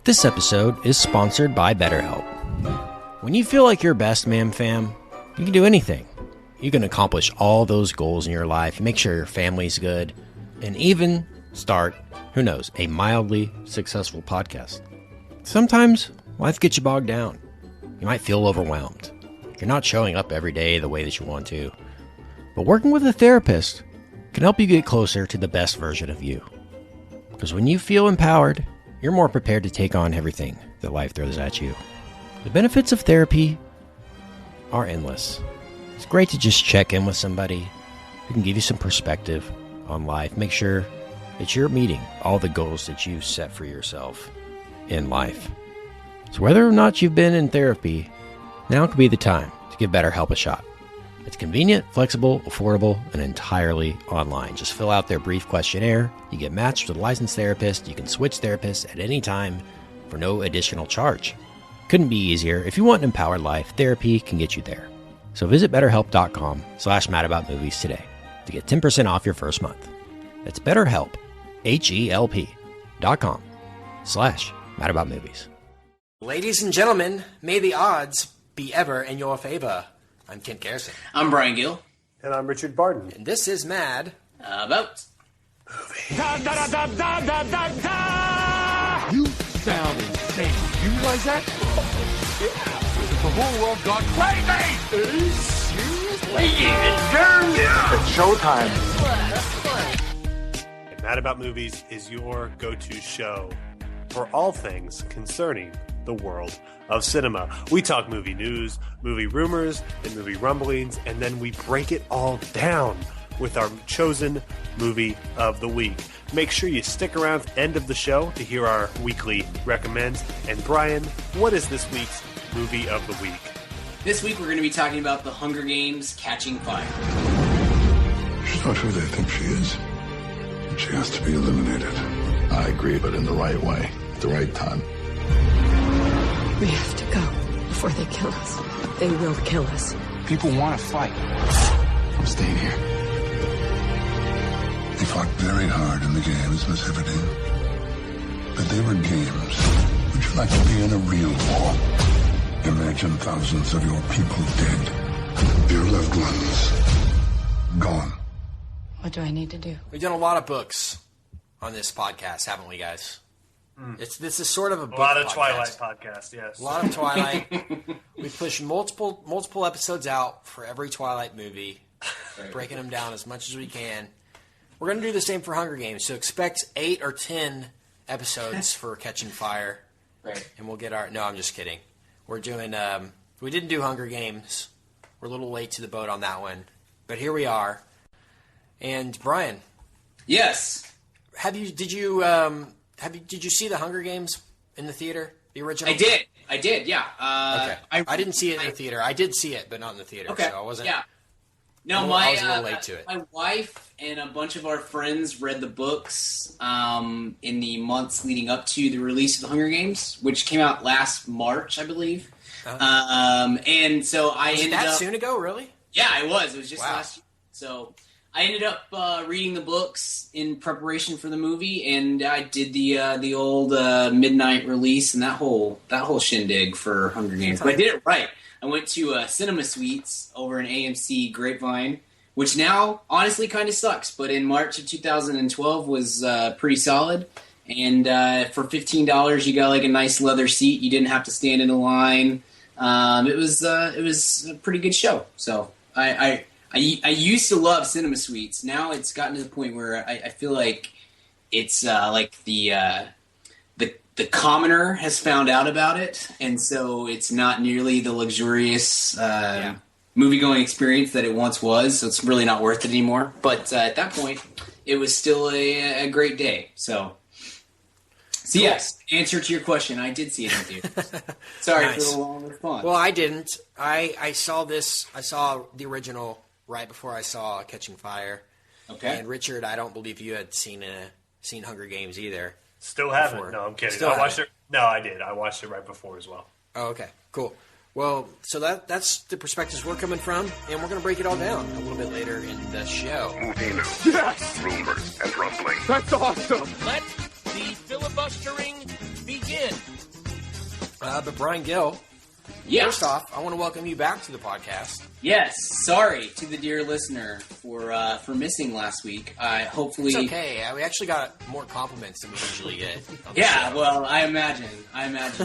This episode is sponsored by BetterHelp. When you feel like your best, fam, you can do anything. You can accomplish all those goals in your life, make sure your family's good, and even start, who knows, a mildly successful podcast. Sometimes life gets you bogged down. You might feel overwhelmed. You're not showing up every day the way that you want to. But working with a therapist can help you get closer to the best version of you. Because when you feel empowered, you're more prepared to take on everything that life throws at you. The benefits of therapy are endless. It's great to just check in with somebody who can give you some perspective on life. Make sure that you're meeting all the goals that you've set for yourself in life. So whether or not you've been in therapy, now could be the time to give BetterHelp a shot. It's convenient, flexible, affordable, and entirely online. Just fill out their brief questionnaire. You get matched with a licensed therapist. You can switch therapists at any time for no additional charge. Couldn't be easier. If you want an empowered life, therapy can get you there. So visit BetterHelp.com/madaboutmovies today to get 10% off your first month. That's BetterHelp, HELP.com/madaboutmovies. Ladies and gentlemen, may the odds be ever in your favor. I'm Kent Garrison. I'm Brian Gill. And I'm Richard Barton. And this is Mad About Movie. Da, da, da, da, da, da, da. You sound insane. You realize that? Yeah. The whole world gone crazy. Seriously? It's showtime. And Mad About Movies is your go-to show for all things concerning the world of cinema. We talk movie news, movie rumors, and movie rumblings, and then we break it all down with our chosen movie of the week. Make sure you stick around at the end of the show to hear our weekly recommends. And Brian, what is this week's movie of the week? This week we're going to be talking about The Hunger Games: Catching Fire. She's not who they think she is. She has to be eliminated. I agree, but in the right way, at the right time. We have to go before they kill us. They will kill us. People want to fight. I'm staying here. They fought very hard in the games, Miss Everdeen. But they were games. Would you like to be in a real war? Imagine thousands of your people dead. Your loved ones gone. What do I need to do? We've done a lot of books on this podcast, haven't we, guys? This is sort of a book lot of podcast. Twilight podcast, yes. A lot of Twilight. We push multiple episodes out for every Twilight movie, breaking them down as much as we can. We're going to do the same for Hunger Games, so expect 8 or 10 episodes for Catching Fire. Right. And we'll get our... No, I'm just kidding. We're doing... we didn't do Hunger Games. We're a little late to the boat on that one. But here we are. And Brian... Yes. Did you see the Hunger Games in the theater? The original? I did, yeah. Okay. I didn't see it in the theater. I did see it, but not in the theater. Okay. So I wasn't... Yeah. No, I was a little late to it. My wife and a bunch of our friends read the books in the months leading up to the release of The Hunger Games, which came out last March, I believe. And so I ended up... that soon ago, really? Yeah, it was. It was just Wow. last year. So I ended up reading the books in preparation for the movie, and I did the old midnight release and that whole shindig for Hunger Games. But I did it right. I went to Cinema Suites over in AMC Grapevine, which now honestly kind of sucks, but in March of 2012 was pretty solid. And for $15, you got like a nice leather seat. You didn't have to stand in a line. It was a pretty good show. So I used to love Cinema Suites. Now it's gotten to the point where I feel like it's like the commoner has found out about it, and so it's not nearly the luxurious movie-going experience that it once was, so it's really not worth it anymore. But at that point, it was still a great day. So cool. Yes, answer to your question, I did see it in theaters. Sorry for the long response. Well, I didn't. I saw the original right before I saw Catching Fire. Okay. And Richard, I don't believe you had seen Hunger Games either. Still haven't. Before. No, I'm kidding. Still I watched it. No, I did. I watched it right before as well. Oh, okay. Cool. Well, so that's the perspectives we're coming from, and we're going to break it all down a little bit later in the show. Movie news, Yes! rumors, and rumblings. That's awesome. Let the filibustering begin. But Brian Gill, Yeah. first off, I want to welcome you back to the podcast. Yes. Sorry to the dear listener for missing last week. Hopefully. It's okay. We actually got more compliments than we usually get. On the Yeah. show. Well, I imagine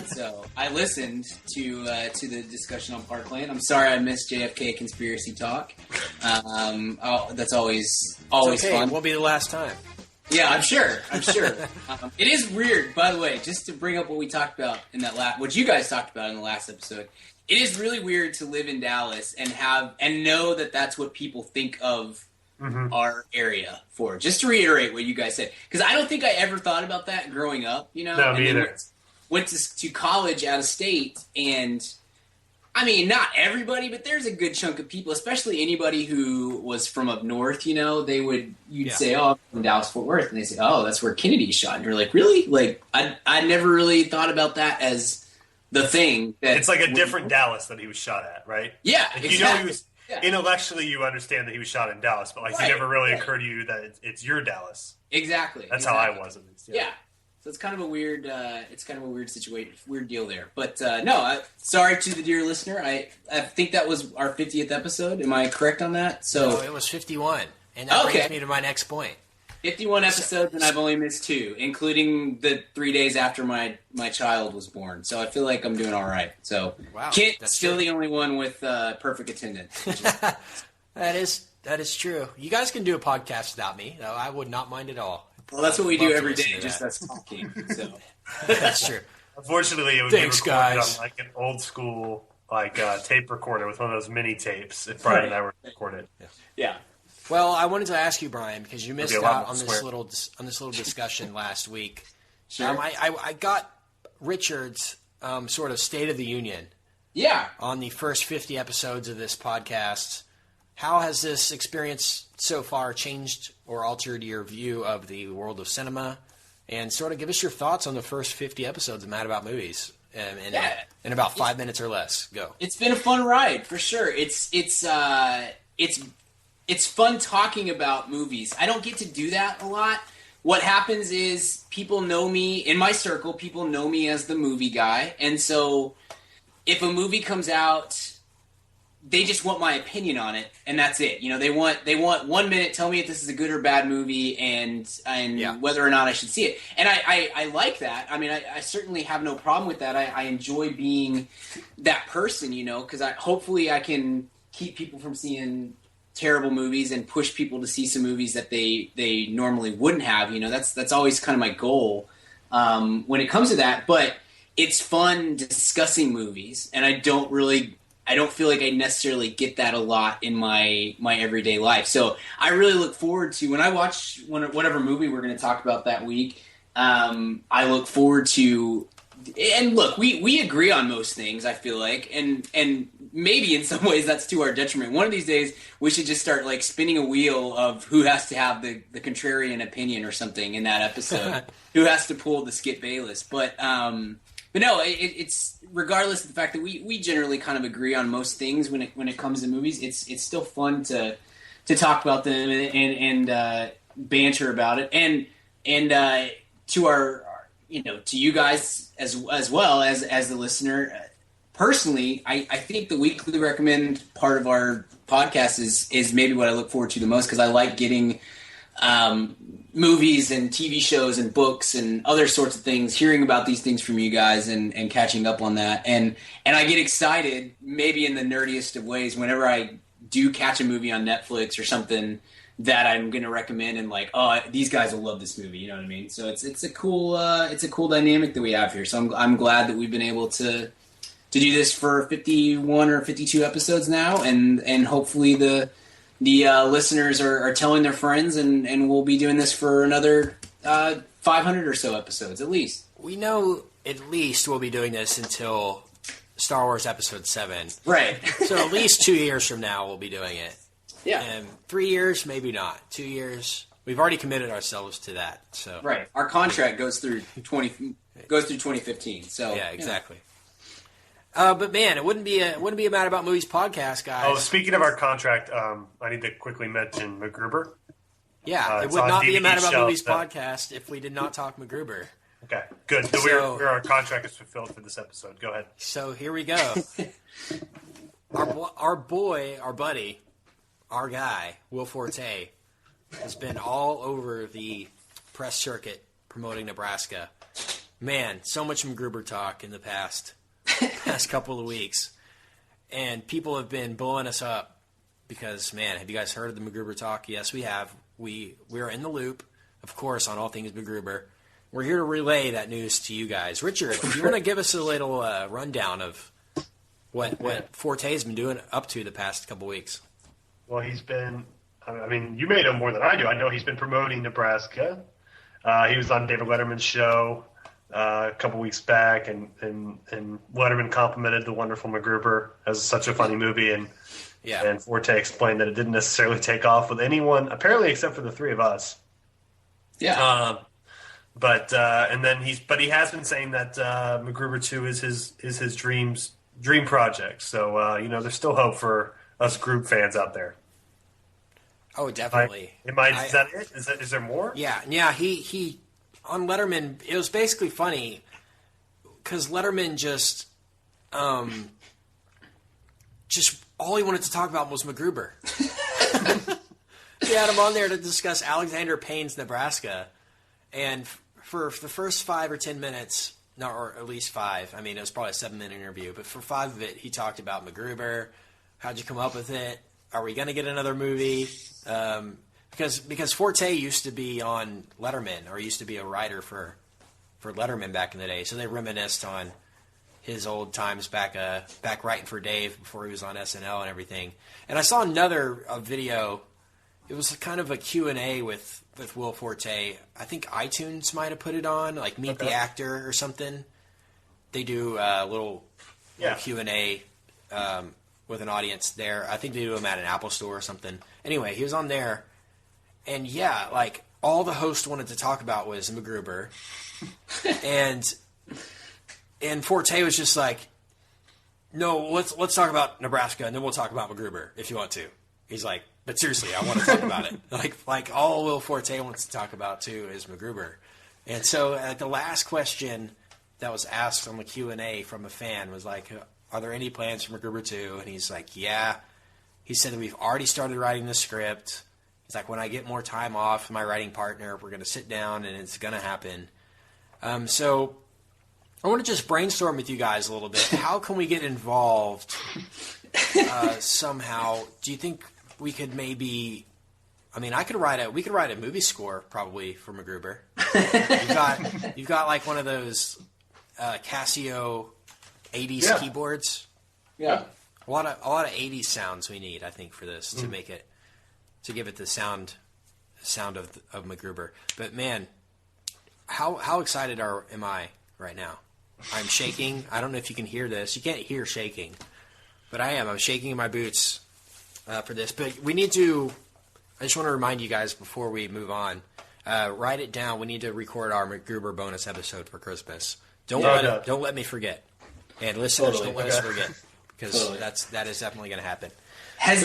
so. I listened to the discussion on Parkland. I'm sorry I missed JFK conspiracy talk. That's always It's okay. fun. It won't be the last time. Yeah, I'm sure. It is weird, by the way, just to bring up what we talked about in that what you guys talked about in the last episode. It is really weird to live in Dallas and know that that's what people think of our area for. Just to reiterate what you guys said, because I don't think I ever thought about that growing up. You know, No, me either. Went to college out of state, and I mean, not everybody, but there's a good chunk of people, especially anybody who was from up north. You know, you'd say, "Oh, I'm from Dallas Fort Worth," and they say, "Oh, that's where Kennedy shot." And you're like, "Really?" Like, I never really thought about that as the thing. That It's like a different Dallas that he was shot at, right? Yeah, Like, exactly. you know, he was Yeah. intellectually, you understand that he was shot in Dallas, but like, Right, it never really right. occurred to you that it's your Dallas. Exactly. That's how I was, at least. Yeah. So it's kind of a weird, situation, weird deal there. But no, sorry to the dear listener. I think that was our 50th episode. Am I correct on that? So No, it was 51. And that Okay. brings me to my next point. 51 episodes, and I've only missed 2, including the 3 days after my child was born. So I feel like I'm doing all right. So Wow, Kent's that's still true. the only one with perfect attendance. That is true. You guys can do a podcast without me. No, I would not mind at all. Well, that's what we I'd love do to every listen day, to just that. us talking. So That's true. Unfortunately, it would Thanks, be recorded guys. on like an old school tape recorder with one of those mini tapes. If Brian and I were recorded, yeah. Well, I wanted to ask you, Brian, because you missed There'll be a lot out more on swear. this little discussion last week. Sure. I got Richard's sort of State of the Union Yeah. on the first 50 episodes of this podcast. How has this experience so far changed or altered your view of the world of cinema? And sort of give us your thoughts on the first 50 episodes of Mad About Movies in about 5 minutes or less. Go. It's been a fun ride for sure. It's fun talking about movies. I don't get to do that a lot. What happens is people know me in my circle. People know me as the movie guy, and so if a movie comes out, they just want my opinion on it, and that's it. You know, they want 1 minute, tell me if this is a good or bad movie, and whether or not I should see it. And I like that. I mean, I certainly have no problem with that. I enjoy being that person, you know, because hopefully I can keep people from seeing terrible movies and push people to see some movies that they normally wouldn't have. You know, that's always kind of my goal when it comes to that. But it's fun discussing movies, and I don't feel like I necessarily get that a lot in my everyday life. So I really look forward to when I watch whatever movie we're going to talk about that week. I look forward to, and look, we agree on most things, I feel like, and maybe in some ways that's to our detriment. One of these days we should just start like spinning a wheel of who has to have the contrarian opinion or something in that episode. Who has to pull the Skip Bayless. But no, it's regardless of the fact that we generally kind of agree on most things when it comes to movies. It's still fun to talk about them and banter about it, and to our to you guys as well as the listener. Personally, I think the weekly recommend part of our podcast is maybe what I look forward to the most, because I like getting movies and TV shows and books and other sorts of things, hearing about these things from you guys and catching up on that. And I get excited, maybe in the nerdiest of ways, whenever I do catch a movie on Netflix or something that I'm going to recommend and like, oh, these guys will love this movie. You know what I mean? So it's a cool dynamic that we have here. So I'm glad that we've been able to do this for 51 or 52 episodes now, and hopefully the listeners are telling their friends, and we'll be doing this for another 500 or so episodes at least. We know at least we'll be doing this until Star Wars Episode 7. Right. So at least 2 years from now we'll be doing it. Yeah. And 3 years, maybe not. 2 years. We've already committed ourselves to that. So Right. Our contract goes through 2015. So yeah, exactly. But man, it wouldn't be a Mad About Movies podcast, guys. Oh, speaking of our contract, I need to quickly mention MacGruber. Yeah, it it's would on not be a DVD Mad About shelf, Movies so- podcast if we did not talk MacGruber. Okay, good. So, our contract is fulfilled for this episode. Go ahead. So here we go. our boy, our buddy, our guy, Will Forte, has been all over the press circuit promoting Nebraska. Man, so much MacGruber talk in the past couple of weeks. And people have been blowing us up because, man, have you guys heard of the MacGruber talk? Yes, we have. We're in the loop, of course, on all things MacGruber. We're here to relay that news to you guys. Richard, do you want to give us a little rundown of what Forte's been doing up to the past couple weeks? Well, he's been, I mean, you may know more than I do. I know he's been promoting Nebraska. He was on David Letterman's show a couple weeks back, and Letterman complimented the wonderful MacGruber as such a funny movie, and Forte explained that it didn't necessarily take off with anyone, apparently, except for the three of us. Yeah. But he has been saying that MacGruber 2 is his dream project. So there's still hope for us group fans out there. Oh, definitely. Is that it? Is there more? Yeah. He on Letterman. It was basically funny because Letterman just all he wanted to talk about was MacGruber. He had him on there to discuss Alexander Payne's Nebraska, and for the first 5 or 10 minutes, or at least 5. I mean, it was probably a 7-minute interview, but for 5 of it, he talked about MacGruber. How'd you come up with it? Are we going to get another movie? Because Forte used to be on Letterman, or used to be a writer for Letterman back in the day, so they reminisced on his old times back writing for Dave before he was on SNL and everything. And I saw another video. It was kind of a Q&A with Will Forte. I think iTunes might have put it on, like Meet the Actor or something. They do a little Q&A with an audience there. I think they do them at an Apple store or something. Anyway, he was on there. And like all the host wanted to talk about was MacGruber. and Forte was just like, no, let's talk about Nebraska and then we'll talk about MacGruber if you want to. He's like, but seriously, I want to talk about it. Like all Will Forte wants to talk about too is MacGruber. And so the last question that was asked on the Q&A from a fan was like, are there any plans for MacGruber 2? And he's like, yeah. He said that we've already started writing the script. He's like, when I get more time off with my writing partner, we're going to sit down and it's going to happen. So I want to just brainstorm with you guys a little bit. How can we get involved somehow? Do you think we could maybe? I mean, we could write a movie score probably for MacGruber. You've got like one of those Casio 80s keyboards. Yeah. A lot of 80s sounds we need, I think, for this to make it, to give it the sound of MacGruber. But man, how excited am I right now? I'm shaking. I don't know if you can hear this. You can't hear shaking, but I am. I'm shaking in my boots for this. But we need to. I just want to remind you guys before we move on. Write it down. We need to record our MacGruber bonus episode for Christmas. Don't let me forget. And listeners, don't let us forget, because that is definitely going to happen. Has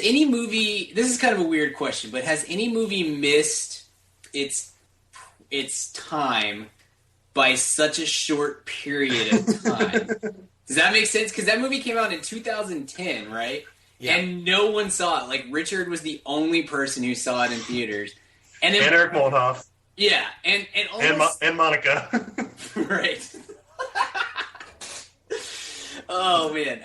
any movie? This is kind of a weird question, but has any movie missed its time by such a short period of time? Does that make sense? Because that movie came out in 2010, right? Yeah. And no one saw it. Like, Richard was the only person who saw it in theaters. And Eric Moldenhoff. Yeah, and Monica. Right. Oh, man.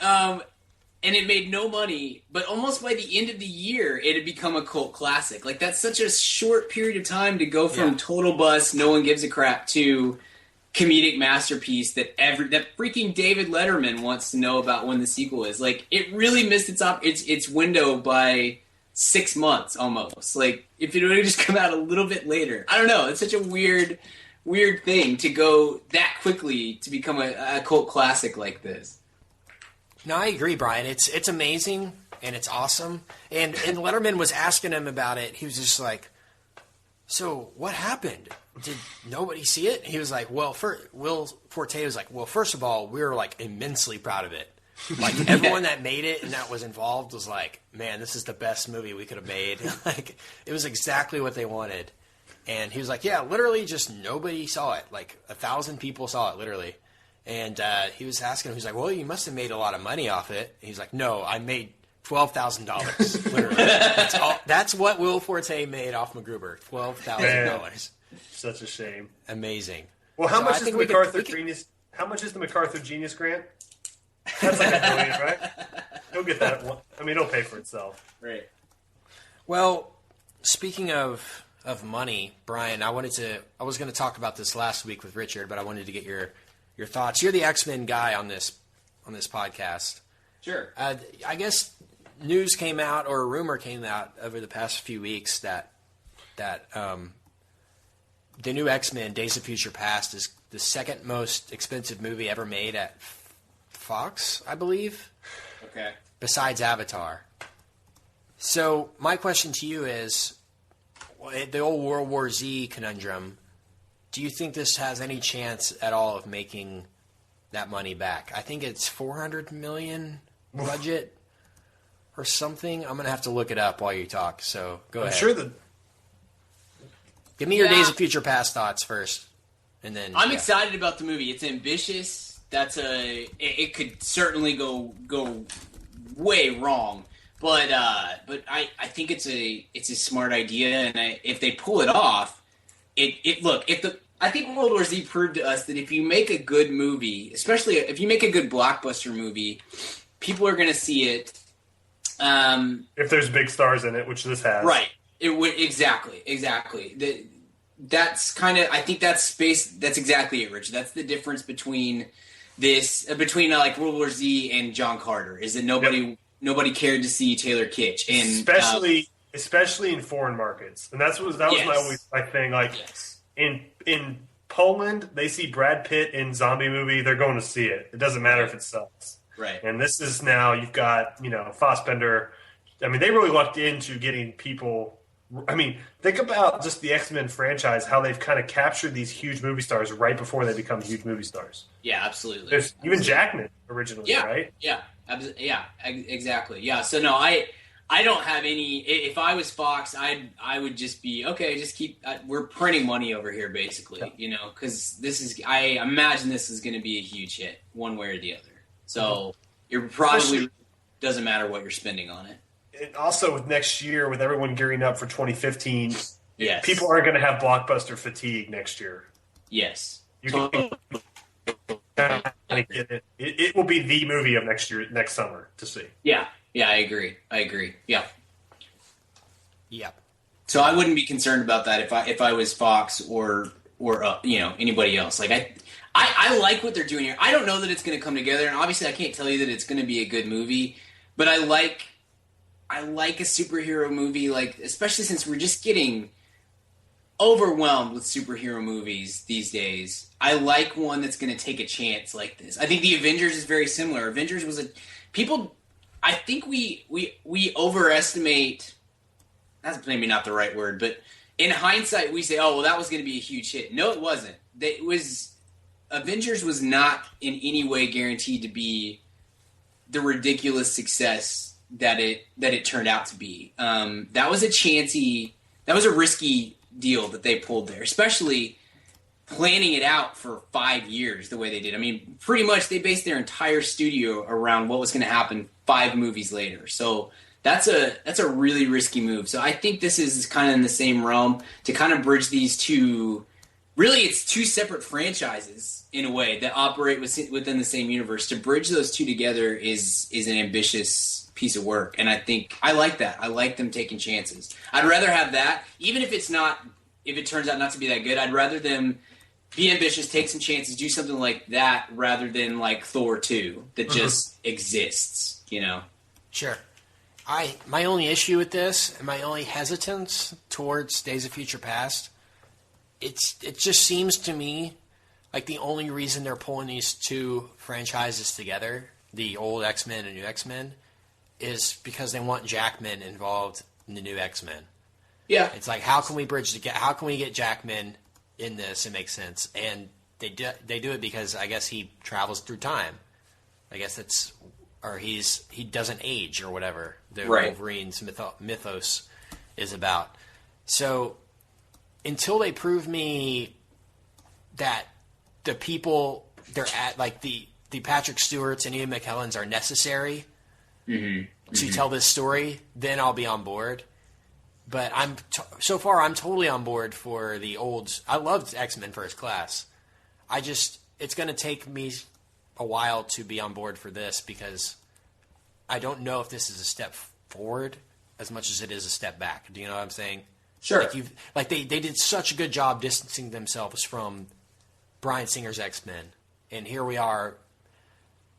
And it made no money, but almost by the end of the year, it had become a cult classic. Like, that's such a short period of time to go from total bust, no one gives a crap, to comedic masterpiece that freaking David Letterman wants to know about when the sequel is. Like, it really missed its window by 6 months almost. Like, if it would have just come out a little bit later. I don't know. It's such a weird thing to go that quickly to become a cult classic like this. No, I agree, Brian. It's amazing and it's awesome. And Letterman was asking him about it. He was just like, "So what happened? Did nobody see it?" He was like, "Well, Will Forte was like, well, first of all, we were like immensely proud of it. Like everyone that made it and that was involved was like, man, this is the best movie we could have made. Like it was exactly what they wanted." And he was like, yeah, literally just nobody saw it. Like 1,000 people saw it, literally. And he was asking him, he's like, well, you must have made a lot of money off it. And he's like, no, I made $12,000, literally. That's what Will Forte made off MacGruber, $12,000. Such a shame. Amazing. Well, how much is the MacArthur Genius? How much is the MacArthur Genius Grant? That's like $1 million, right? He'll get that. I mean, it'll pay for itself. Right. Well, speaking of money, Brian, I was going to talk about this last week with Richard, but I wanted to get your thoughts. You're the X-Men guy on this podcast. Sure. I guess news came out, or a rumor came out over the past few weeks that the new X-Men, Days of Future Past, is the second most expensive movie ever made at Fox, I believe. Okay. Besides Avatar. So my question to you is, the old World War Z conundrum, do you think this has any chance at all of making that money back? I think it's $400 million budget or something. I'm going to have to look it up while you talk, so go ahead. I'm sure that... Give me your Days of Future Past thoughts first, and then... I'm excited about the movie. It's ambitious. It could certainly go way wrong, but I think it's a smart idea, and if they pull it off, I think World War Z proved to us that if you make a good movie, especially if you make a good blockbuster movie, people are going to see it. If there's big stars in it, which this has, right? It would exactly. That's kind of, I think that's exactly it, Rich. That's the difference between like World War Z and John Carter, is that nobody cared to see Taylor Kitsch, and especially in foreign markets, and that was my thing. Like in Poland, they see Brad Pitt in zombie movie, they're going to see it. It doesn't matter if it sucks. Right. And this is now you've got Fassbender. I mean, they really lucked into getting people. I mean, think about just the X-Men franchise, how they've kind of captured these huge movie stars right before they become huge movie stars. Yeah, absolutely. There's even Jackman originally, right? Yeah, exactly. Yeah, so no, I don't have any. If I was Fox, I would just be okay. Just keep. We're printing money over here, basically. Because this is. I imagine this is going to be a huge hit, one way or the other. So it probably doesn't matter what you're spending on it. And also with next year, with everyone gearing up for 2015, yes, people aren't going to have blockbuster fatigue next year. Yes. You can get it. It will be the movie of next summer to see. Yeah, I agree. Yeah. So I wouldn't be concerned about that if I was Fox or anybody else. Like I like what they're doing here. I don't know that it's going to come together, and obviously I can't tell you that it's going to be a good movie, but I like a superhero movie, like, especially since we're just getting overwhelmed with superhero movies these days. I like one that's going to take a chance like this. I think the Avengers is very similar. Avengers was I think we overestimate, that's maybe not the right word, but in hindsight we say, oh, well, that was going to be a huge hit. No, it wasn't. Avengers was not in any way guaranteed to be the ridiculous success that it turned out to be. That was a risky deal that they pulled there, especially planning it out for 5 years the way they did. I mean, pretty much they based their entire studio around what was going to happen 5 movies later. So that's a really risky move. So I think this is kind of in the same realm to kind of bridge these two. Really, it's two separate franchises in a way that operate within the same universe. To bridge those two together is an ambitious piece of work, and I think I like that. I like them taking chances. I'd rather have that, even if it turns out not to be that good. I'd rather them be ambitious, take some chances, do something like that, rather than like Thor 2 that just exists. Sure. My only issue with this, and my only hesitance towards Days of Future Past, it just seems to me like the only reason they're pulling these two franchises together, the old X-Men and new X-Men, is because they want Jackman involved in the new X-Men. Yeah. It's like, how can we get Jackman in this and make sense? And they do it because I guess he travels through time. I guess he doesn't age or whatever the Wolverine's mythos is about. So until they prove me that the people they're at, like the Patrick Stewarts and Ian McKellens are necessary to tell this story, then I'll be on board. But so far I'm totally on board for the old. I loved X-Men First Class. It's going to take me a while to be on board for this because I don't know if this is a step forward as much as it is a step back. Do you know what I'm saying? Sure. They did such a good job distancing themselves from Bryan Singer's X-Men, and here we are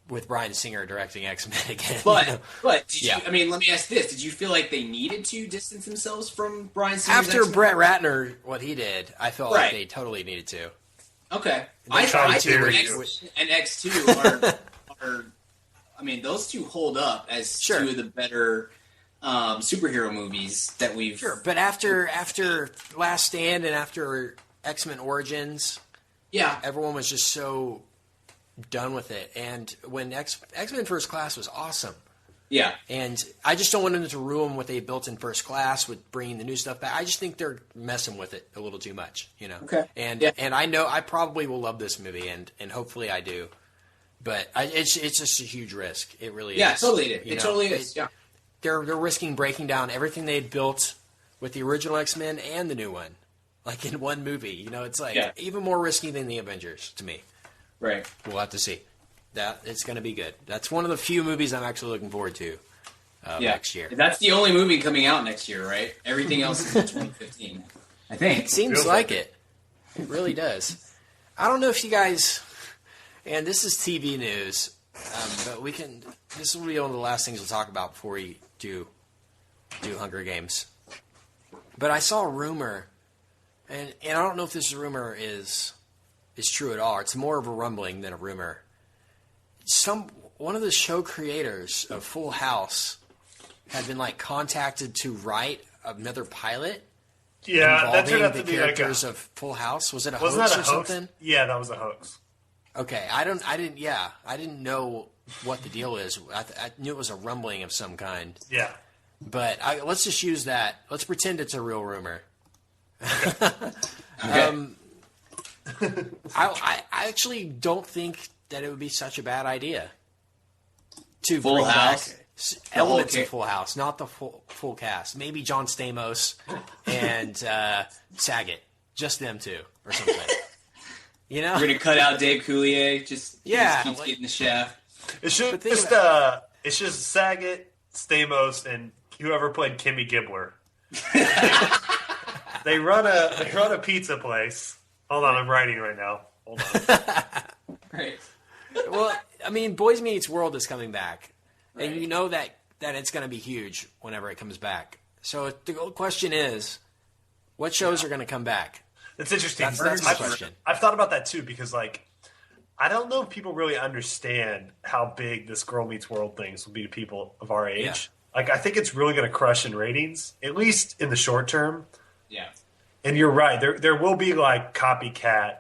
with Bryan Singer directing X-Men again. But did you, I mean, let me ask this: did you feel like they needed to distance themselves from Bryan Singer's after X-Men? Brett Ratner, what he did? I felt like they totally needed to. Okay, I think X and X2 are. I mean, those two hold up as two of the better superhero movies that we've. Sure, but after Last Stand and after X-Men Origins, everyone was just so done with it. And when X-Men First Class was awesome. Yeah. And I just don't want them to ruin what they built in First Class with bringing the new stuff back. I just think they're messing with it a little too much, you know. Okay. And I know I probably will love this movie, and hopefully I do. But it's just a huge risk. It really is. Yeah, totally. It totally is. Yeah. They're risking breaking down everything they had built with the original X-Men and the new one, like in one movie. You know, it's like even more risky than the Avengers to me. Right. We'll have to see. That it's going to be good. That's one of the few movies I'm actually looking forward to next year. That's the only movie coming out next year, right? Everything else is in 2015. I think. It seems like it. It really does. I don't know if you guys, and this is TV news, but this will be one of the last things we'll talk about before we do Hunger Games. But I saw a rumor, and I don't know if this rumor is true at all. It's more of a rumbling than a rumor. One of the show creators of Full House had been contacted to write another pilot. Yeah, that turned out to the be characters of Full House. Was it a hoax that or something? Yeah, that was a hoax. Okay, I didn't know what the deal is. I knew it was a rumbling of some kind. Yeah, but let's just use that. Let's pretend it's a real rumor. Okay. I actually don't think that it would be such a bad idea to Full bring House? back elements of Full House, not the full cast. Maybe John Stamos and Saget, just them two or something. You know, we're gonna cut out Dave Coulier. Just keeps getting the shaft. It's just Saget, Stamos, and whoever played Kimmy Gibbler. They run a pizza place. Hold on, I'm writing right now. Hold on. Right. Well, I mean, Boys Meets World is coming back, and you know that it's going to be huge whenever it comes back. So the question is, what shows are going to come back? That's interesting. That's the question. I've thought about that too because, I don't know if people really understand how big this Girl Meets World things will be to people of our age. Yeah. I think it's really going to crush in ratings, at least in the short term. Yeah. And you're right. There will be copycat.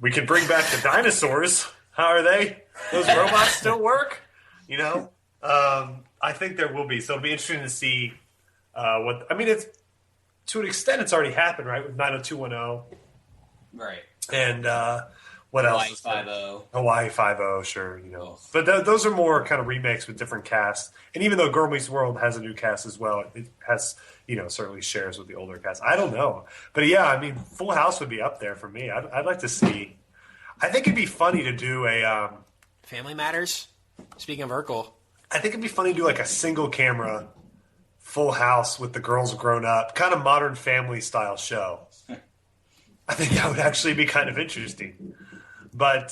We can bring back the dinosaurs. How are they? Those robots still work? You know? I think there will be. So it'll be interesting to see it's to an extent it's already happened, right? With 90210. Right. And what else? Hawaii Five-0, sure, you know. But those are more kind of remakes with different casts. And even though Girl Meets World has a new cast as well, it has, certainly shares with the older cast. I don't know. But yeah, I mean, Full House would be up there for me. I'd like to see. I think it'd be funny to do a Family Matters. Speaking of Urkel, I think it'd be funny to do a single camera Full House with the girls grown up, kind of Modern Family style show. I think that would actually be kind of interesting. But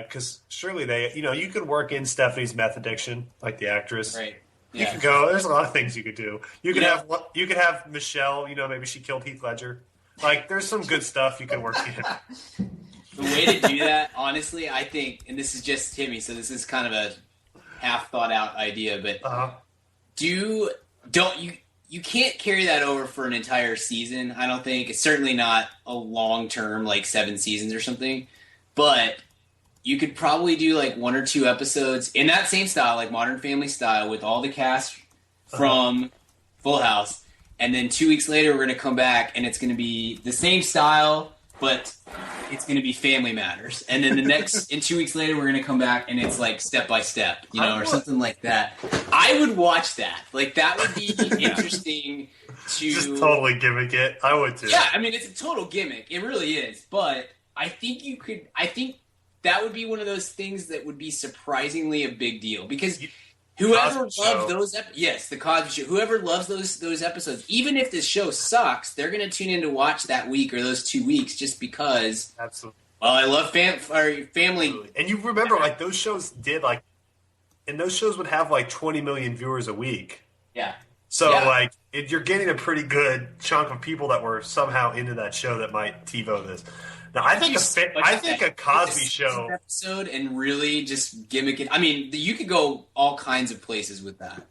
because surely you could work in Stephanie's meth addiction, like the actress. Right. Yeah. You could go. There's a lot of things you could do. You could have Michelle. Maybe she killed Heath Ledger. There's some good stuff you can work in. The way to do that, honestly, I think, and this is just Timmy, so this is kind of a half thought out idea, but you can't carry that over for an entire season. I don't think it's certainly not a long term, 7 seasons or something. But you could probably do 1 or 2 episodes in that same style, Modern Family style, with all the cast from Full House, and then 2 weeks later we're going to come back and it's going to be the same style, but it's going to be Family Matters. And then in 2 weeks later we're going to come back and it's like step by step, or something like that. I would watch that. Like, that would be interesting to just totally gimmick it. I would too. Yeah, I mean, it's a total gimmick. It really is. But I think that would be one of those things that would be surprisingly a big deal, because whoever loved those the Cosby Show, whoever loves those episodes, even if this show sucks, they're going to tune in to watch that week or those 2 weeks just because. Absolutely. Well, I love family. And you remember, like, those shows did, like, and those shows would have like 20 million viewers a week. Yeah. So, like, you're getting a pretty good chunk of people that were somehow into that show that might TiVo this. Now, I think a Cosby Show episode and really just gimmick it. I mean, you could go all kinds of places with that.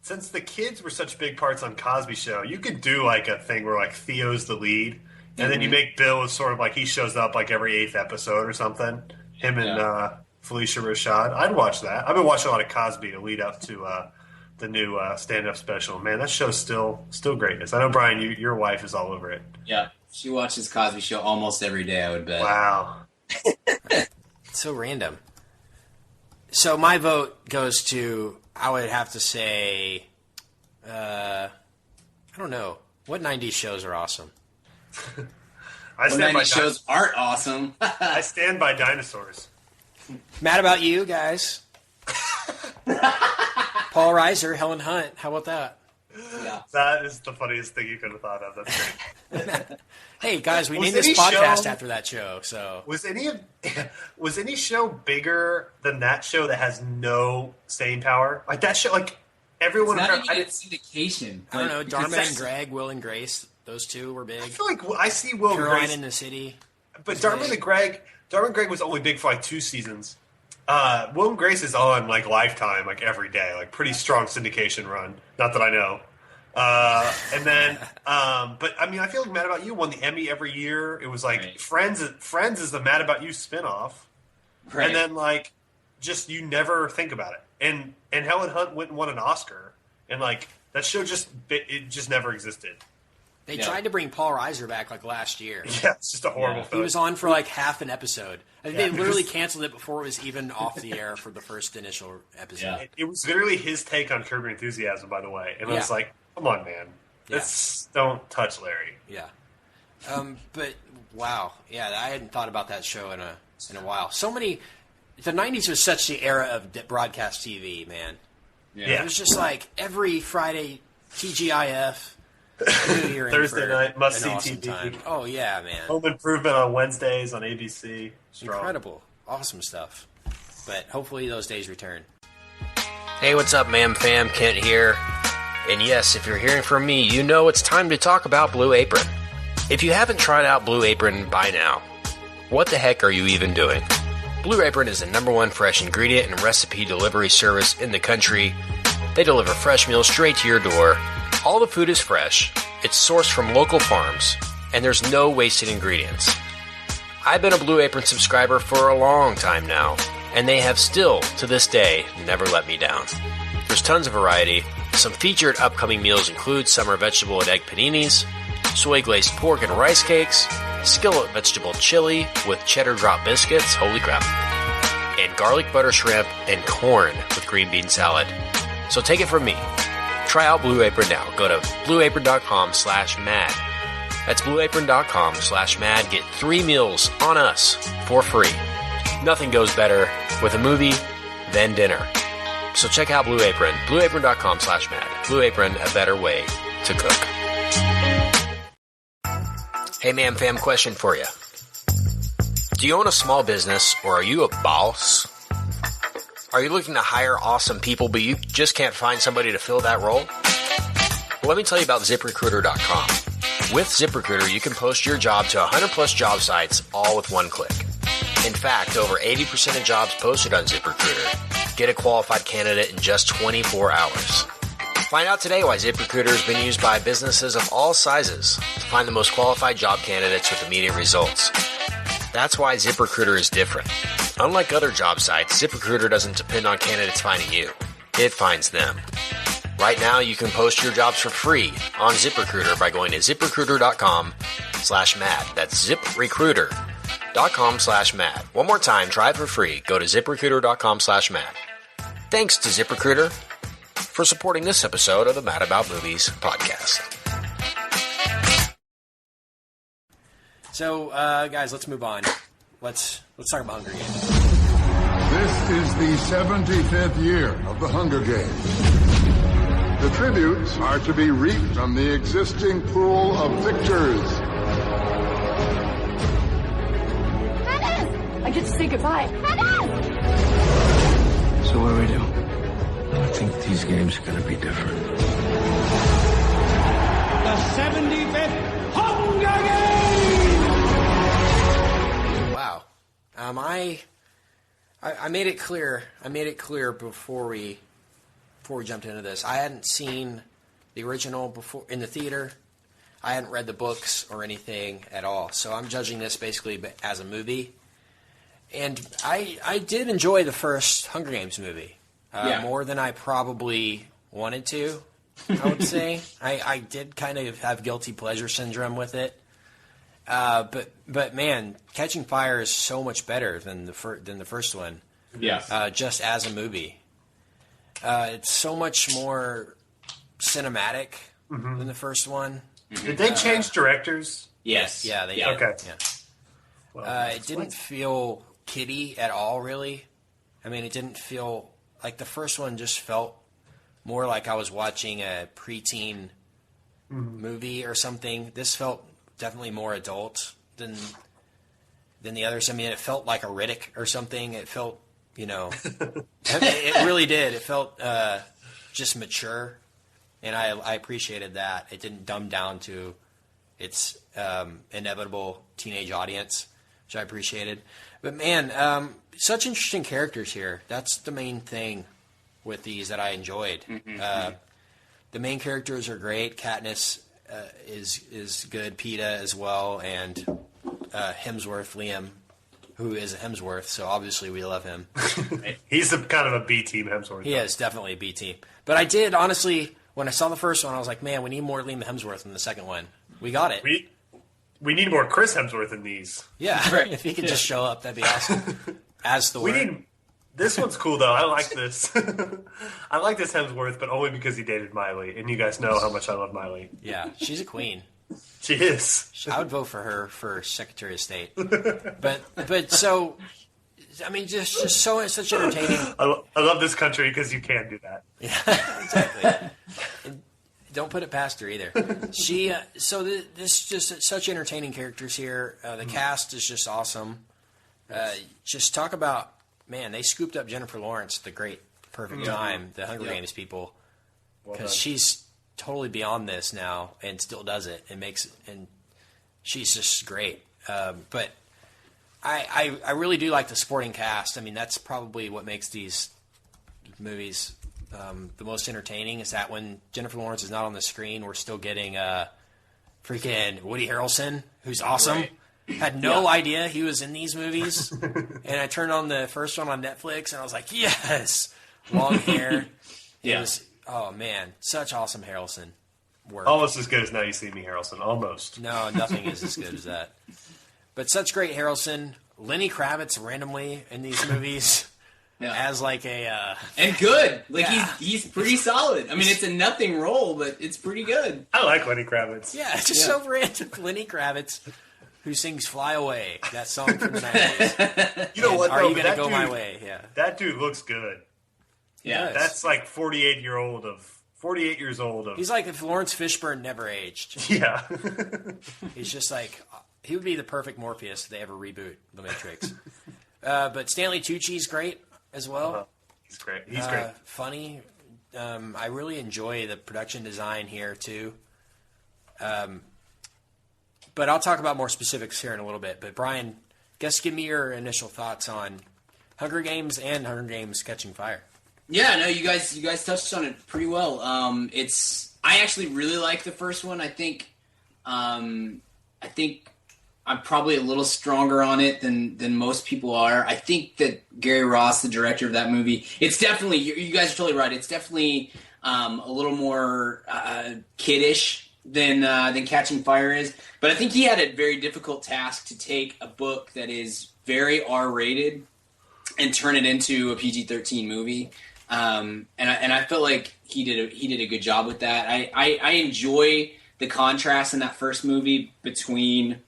Since the kids were such big parts on Cosby Show, you could do like a thing where like Theo's the lead, and then you make Bill as sort of like he shows up like every 8th episode or something. Him and Felicia Rashad. I'd watch that. I've been watching a lot of Cosby to lead up to the new stand-up special. Man, that show's still greatness. I know, Brian, your wife is all over it. Yeah. She watches Cosby Show almost every day, I would bet. Wow. So random. So my vote goes to, I would have to say, I don't know. What 90s shows are awesome? I stand by shows aren't awesome. I stand by dinosaurs. Mad About You, guys. Paul Reiser, Helen Hunt. How about that? Yeah. That is the funniest thing you could have thought of. That's great. Hey guys, we named this podcast after that show. So was any show bigger than that show that has no staying power? Like that show, like everyone. It's not even syndication. I don't know. Dharma and Greg, Will and Grace, those two were big. I feel like I see Will and Caroline Grace in the City. But Dharma and Greg was only big for like 2 seasons. Will and Grace is on like Lifetime, like every day, like pretty strong syndication run. Not that I know. And then, but I mean, I feel like Mad About You won the Emmy every year. It was like Friends is the Mad About You spinoff, and then like just you never think about it. And Helen Hunt went and won an Oscar, and like that show just never existed. They tried to bring Paul Reiser back like last year. Yeah, it's just a horrible film. He was on for like half an episode. I think they literally canceled it before it was even off the air for the first initial episode. Yeah. It was literally his take on Curb Your Enthusiasm, by the way. And I was like, come on, man. Don't touch Larry. Yeah. But, wow. Yeah, I hadn't thought about that show in a while. So many... The 90s was such the era of broadcast TV, man. Yeah. It was just like every Friday, TGIF... Thursday night, must-see awesome TV. Time. Oh, yeah, man. Home Improvement on Wednesdays on ABC. Strong. Incredible. Awesome stuff. But hopefully those days return. Hey, what's up, Ma'am Fam? Kent here. And yes, if you're hearing from me, you know it's time to talk about Blue Apron. If you haven't tried out Blue Apron by now, what the heck are you even doing? Blue Apron is the #1 fresh ingredient and recipe delivery service in the country. They deliver fresh meals straight to your door. All the food is fresh, it's sourced from local farms, and there's no wasted ingredients. I've been a Blue Apron subscriber for a long time now, and they have still, to this day, never let me down. There's tons of variety. Some featured upcoming meals include summer vegetable and egg paninis, soy glazed pork and rice cakes, skillet vegetable chili with cheddar drop biscuits, holy crap, and garlic butter shrimp and corn with green bean salad. So take it from me. Try out Blue Apron now. Go to blueapron.com/mad. That's blueapron.com/mad. Get 3 meals on us for free. Nothing goes better with a movie than dinner. So check out Blue Apron. blueapron.com/mad. Blue Apron, a better way to cook. Hey, Ma'am Fam, question for you. Do you own a small business, or are you a boss? Are you looking to hire awesome people, but you just can't find somebody to fill that role? Well, let me tell you about ZipRecruiter.com. With ZipRecruiter, you can post your job to 100+ job sites, all with one click. In fact, over 80% of jobs posted on ZipRecruiter get a qualified candidate in just 24 hours. Find out today why ZipRecruiter has been used by businesses of all sizes to find the most qualified job candidates with immediate results. That's why ZipRecruiter is different. Unlike other job sites, ZipRecruiter doesn't depend on candidates finding you. It finds them. Right now, you can post your jobs for free on ZipRecruiter by going to ziprecruiter.com/mad. That's ziprecruiter.com/mad. One more time, try it for free. Go to ziprecruiter.com/mad. Thanks to ZipRecruiter for supporting this episode of the Mad About Movies podcast. So, guys, let's move on. Let's talk about Hunger Games. This is the 75th year of the Hunger Games. The tributes are to be reaped from the existing pool of victors. I get to say goodbye. So what do we do? I think these games are going to be different. The 75th Hunger Games! Wow. I made it clear. I made it clear before we jumped into this. I hadn't seen the original before in the theater. I hadn't read the books or anything at all. So I'm judging this basically as a movie. And I did enjoy the first Hunger Games movie more than I probably wanted to, I would say. I did kind of have guilty pleasure syndrome with it. But man, Catching Fire is so much better than the first one. Yeah. Just as a movie. It's so much more cinematic than the first one. Did they change directors? Yes. Yeah, they did. Okay. Yeah. Well, It didn't feel kiddie at all, really. I mean, it didn't feel like the first one just felt more like I was watching a preteen movie or something. This felt definitely more adult than the others. I mean, it felt like a Riddick or something. It felt, it really did. It felt just mature, and I appreciated that. It didn't dumb down to its inevitable teenage audience, which I appreciated. But man, such interesting characters here. That's the main thing with these that I enjoyed. The main characters are great. Katniss is good. Peeta as well, and Hemsworth, Liam, who is a Hemsworth, so obviously we love him. he's kind of a B team Hemsworth. He is definitely a B team. But I did, honestly, when I saw the first one, I was like, man, we need more Liam Hemsworth in the second one. We got it. We need more Chris Hemsworth in these. Yeah, if he could just show up, that'd be awesome. As Thor. This one's cool, though. I like this. I like this Hemsworth, but only because he dated Miley, and you guys know how much I love Miley. Yeah, she's a queen. She is. I would vote for her for Secretary of State. But so, I mean, just such entertaining. I love this country because you can do that. Yeah, exactly. And don't put it past her either. She this just such entertaining characters here. The cast is just awesome. Just talk about, man, they scooped up Jennifer Lawrence at the perfect time. The Hunger Games people, because she's totally beyond this now and still does it and she's just great. But I really do like the supporting cast. I mean, that's probably what makes these movies the most entertaining, is that when Jennifer Lawrence is not on the screen, we're still getting freaking Woody Harrelson, who's awesome. Right. Had no idea he was in these movies. And I turned on the first one on Netflix and I was like, yes! Long hair. It was, oh man, such awesome Harrelson work. Almost as good as Now You See Me Harrelson. Almost. No, nothing is as good as that. But such great Harrelson. Lenny Kravitz randomly in these movies as like a... and good. Like he's pretty solid. I mean, it's a nothing role, but it's pretty good. I like Lenny Kravitz. Yeah, it's just so random. Lenny Kravitz, who sings Fly Away, that song from the 90s. You know what, Are you going to go my way? Yeah. That dude looks good. Yeah. That's like 48 years old of... He's like if Lawrence Fishburne never aged. Yeah. He's just like... He would be the perfect Morpheus if they ever reboot The Matrix. But Stanley Tucci's great as well. He's great. He's great. Funny. I really enjoy the production design here, too. But I'll talk about more specifics here in a little bit. But Brian, give me your initial thoughts on Hunger Games and Hunger Games Catching Fire. Yeah, no, you guys touched on it pretty well. I actually really like the first one. I think I'm probably a little stronger on it than most people are. I think that Gary Ross, the director of that movie, it's definitely, you guys are totally right. It's definitely a little more kiddish than Catching Fire is. But I think he had a very difficult task to take a book that is very R-rated and turn it into a PG-13 movie. And I felt like he did a good job with that. I enjoy the contrast in that first movie between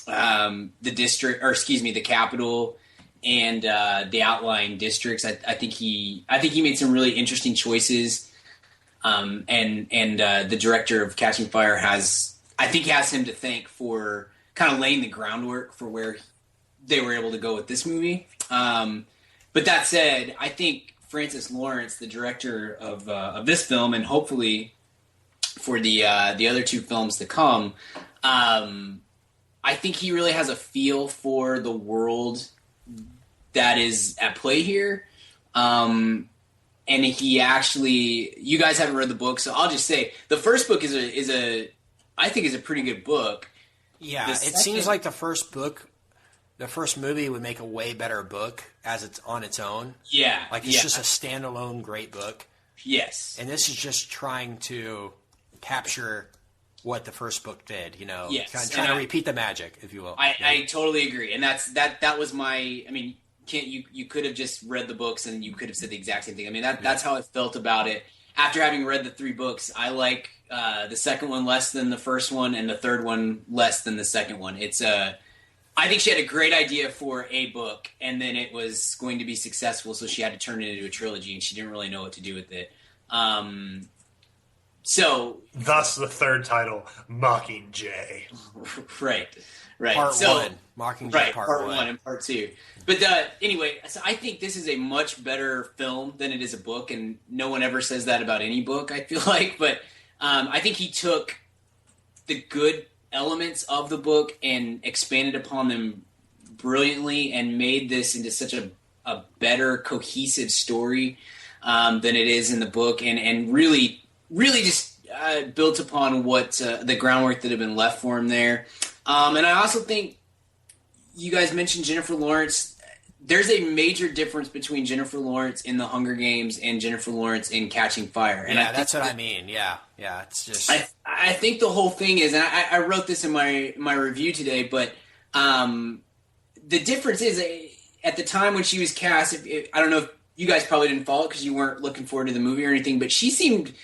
the capital and the outlying districts. I think he made some really interesting choices. And the director of Catching Fire has him to thank for kind of laying the groundwork for where they were able to go with this movie. But that said, I think Francis Lawrence, the director of this film, and hopefully for the other two films to come, I think he really has a feel for the world that is at play here. And he actually, you guys haven't read the book, so I'll just say the first book is a pretty good book. Yeah, it seems like the first movie would make a way better book as it's on its own. Yeah. Like it's just a standalone great book. Yes. And this is just trying to capture what the first book did, Yes. trying to repeat the magic, if you will. I totally agree. And that was my, you could have just read the books and you could have said the exact same thing. That's how I felt about it. After having read the 3 books, I like the second one less than the first one and the third one less than the second one. I think she had a great idea for a book, and then it was going to be successful, so she had to turn it into a trilogy, and she didn't really know what to do with it. Thus the third title, Mockingjay. Right. Part 1. Mockingjay Part 1 and Part 2. But anyway, so I think this is a much better film than it is a book, and no one ever says that about any book, I feel like. But I think he took the good elements of the book and expanded upon them brilliantly and made this into such a better cohesive story than it is in the book, and really just built upon what the groundwork that had been left for him there. And I also think you guys mentioned Jennifer Lawrence. There's a major difference between Jennifer Lawrence in The Hunger Games and Jennifer Lawrence in Catching Fire. And that's what I mean. Yeah, it's just... I think the whole thing is, and I wrote this in my review today, but the difference is, at the time when she was cast, I don't know if you guys probably didn't follow it because you weren't looking forward to the movie or anything, but she seemed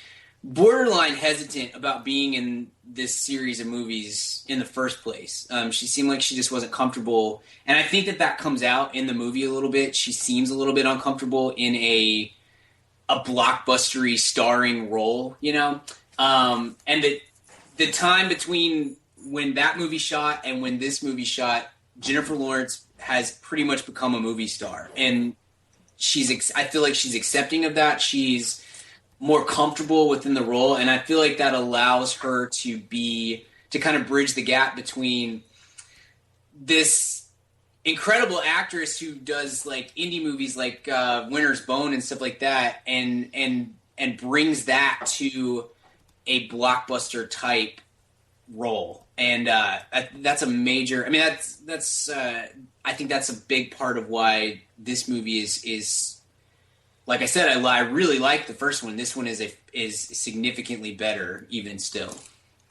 borderline hesitant about being in this series of movies in the first place. She seemed like she just wasn't comfortable, and I think that comes out in the movie a little bit. She seems a little bit uncomfortable in a blockbustery starring role, and the time between when that movie shot and when this movie shot, Jennifer Lawrence has pretty much become a movie star, and I feel like she's accepting of that. She's more comfortable within the role, and I feel like that allows her to kind of bridge the gap between this incredible actress who does like indie movies like Winter's Bone and stuff like that, and brings that to a blockbuster type role. And that's a major. I think that's a big part of why this movie is. Like I said, I really like the first one. This one is significantly better, even still.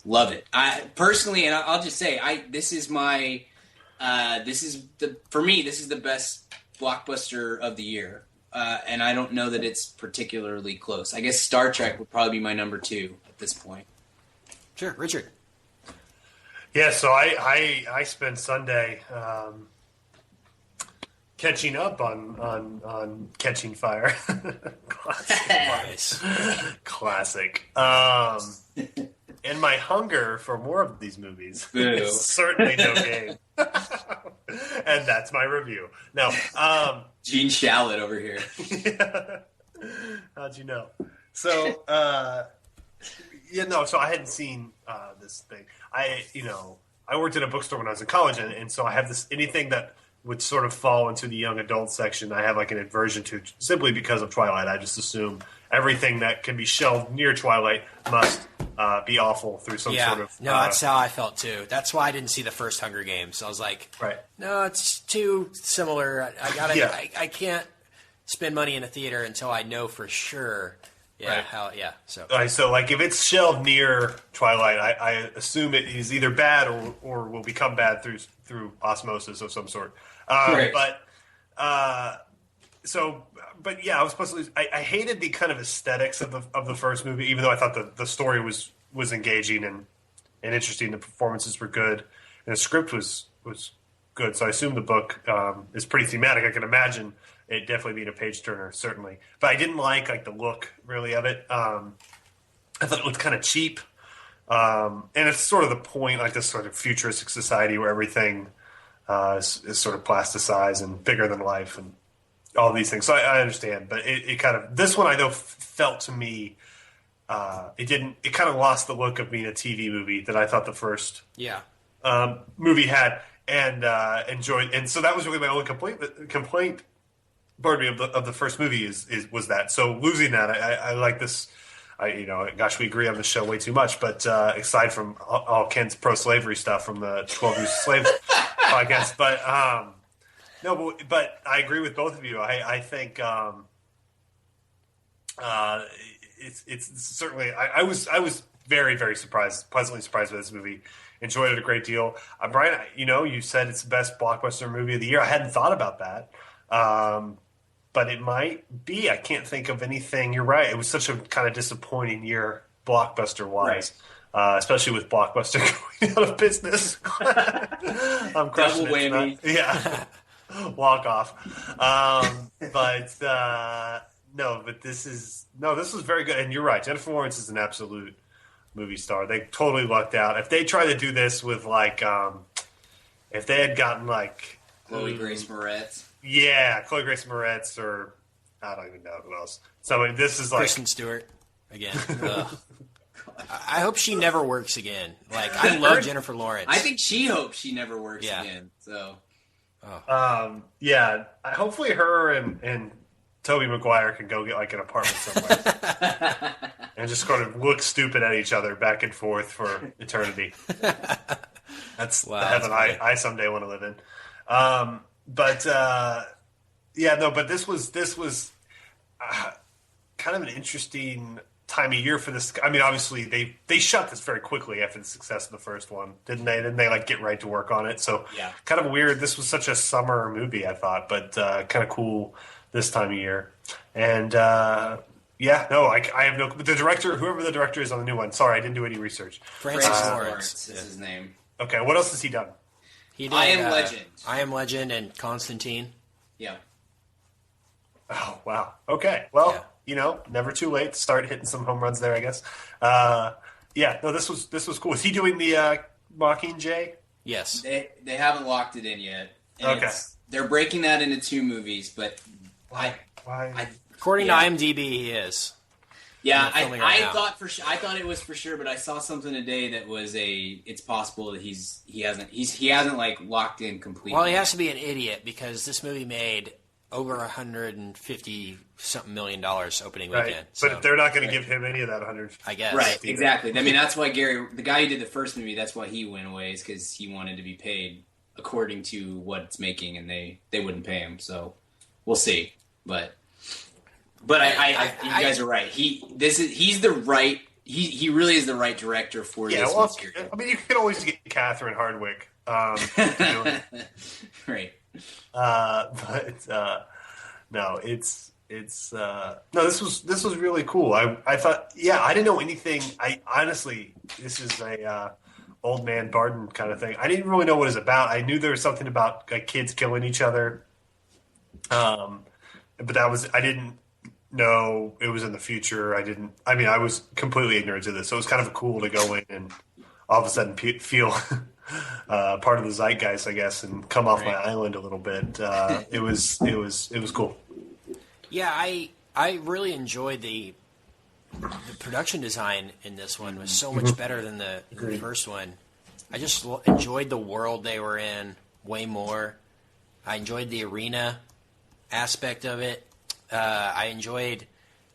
Love it. I personally, and I'll just say, this is the best blockbuster of the year, and I don't know that it's particularly close. I guess Star Trek would probably be my number 2 at this point. Sure, Richard. Yeah, so I spent Sunday catching up on Catching Fire. Classic. And my hunger for more of these movies is certainly no game. And that's my review. No, Gene Shalit over here. Yeah. How'd you know? So, so I hadn't seen this thing. I worked at a bookstore when I was in college, and so I have this, anything that would sort of fall into the young adult section, I have like an aversion to, simply because of Twilight. I just assume everything that can be shelved near Twilight must be awful through some sort of... No, that's how I felt too. That's why I didn't see the first Hunger Games. I was like, no, it's too similar. I can't spend money in a theater until I know for sure Yeah, Right. hell yeah. So So like if it's shelved near Twilight, I assume it is either bad or will become bad through osmosis of some sort. Right. But yeah, I was supposed to. I hated the kind of aesthetics of the first movie, even though I thought the story was engaging and interesting. The performances were good, and the script was good. So I assume the book is pretty thematic. I can imagine it definitely being a page turner, certainly. But I didn't like the look really of it. I thought it looked kind of cheap, and it's sort of the point, like this sort of futuristic society where everything is sort of plasticized and bigger than life and all these things. So I understand, but it kind of, this one I know felt to me, it kind of lost the look of being a TV movie that I thought the first movie had, and enjoyed. And so that was really my only complaint. Pardon me, of the first movie was that. So losing that, I like this. Gosh, we agree on the show way too much. But aside from all Ken's pro-slavery stuff from the 12 Years a Slave podcast, but I agree with both of you. I think it's certainly. I was very, very pleasantly surprised by this movie. Enjoyed it a great deal. Brian, you said it's the best blockbuster movie of the year. I hadn't thought about that, but it might be. I can't think of anything. You're right. It was such a kind of disappointing year, blockbuster wise. Right. Especially with Blockbuster going out of business. I'm crushing double whammy. Yeah. Walk off. But this was very good. And you're right. Jennifer Lawrence is an absolute movie star. They totally lucked out. If they try to do this with if they had gotten Chloe Grace Moretz. Yeah, Chloe Grace Moretz, or I don't even know who else. So this is Kristen Stewart again. I hope she never works again. I love Jennifer Lawrence. I think she hopes she never works again. So. Hopefully her and Tobey Maguire can go get an apartment somewhere and just kind of look stupid at each other back and forth for eternity. That's the heaven I someday want to live in. But this was kind of an interesting time of year for this. I mean, obviously they shot this very quickly after the success of the first one, didn't they? Didn't they get right to work on it? So kind of weird. This was such a summer movie, I thought, but kind of cool this time of year. And I have no. The director, whoever the director is on the new one. Sorry, I didn't do any research. Francis Lawrence is his name. Okay, what else has he done? He did I Am Legend. I Am Legend and Constantine. Yeah. Oh wow. Okay. Well, never too late to start hitting some home runs there, I guess. This was cool. Is he doing the Mockingjay? Yes. They haven't locked it in yet. And okay. They're breaking that into 2 movies, but why? According to IMDb, he is. Yeah, I thought it was for sure, but I saw something today that was it's possible that he hasn't locked in completely. Well, he has to be an idiot because this movie made over $150 something million opening weekend. But they're not going to give him any of that 100. I guess. Right, exactly. I mean, that's why the guy who did the first movie, that's why he went away, is because he wanted to be paid according to what it's making, and they wouldn't pay him. So we'll see. But you guys are right. He really is the right director for this material. I mean, you can always get Catherine Hardwicke. Right. This was really cool. I thought, I didn't know anything. This is a old man Barden kind of thing. I didn't really know what it was about. I knew there was something about kids killing each other. But I didn't know it was in the future. I was completely ignorant to this. So it was kind of cool to go in and all of a sudden feel part of the zeitgeist, I guess, and come off my island a little bit. It was cool. Yeah, I really enjoyed the production design in this one. Was so much better than the first one. I just enjoyed the world they were in way more. I enjoyed the arena aspect of it. I enjoyed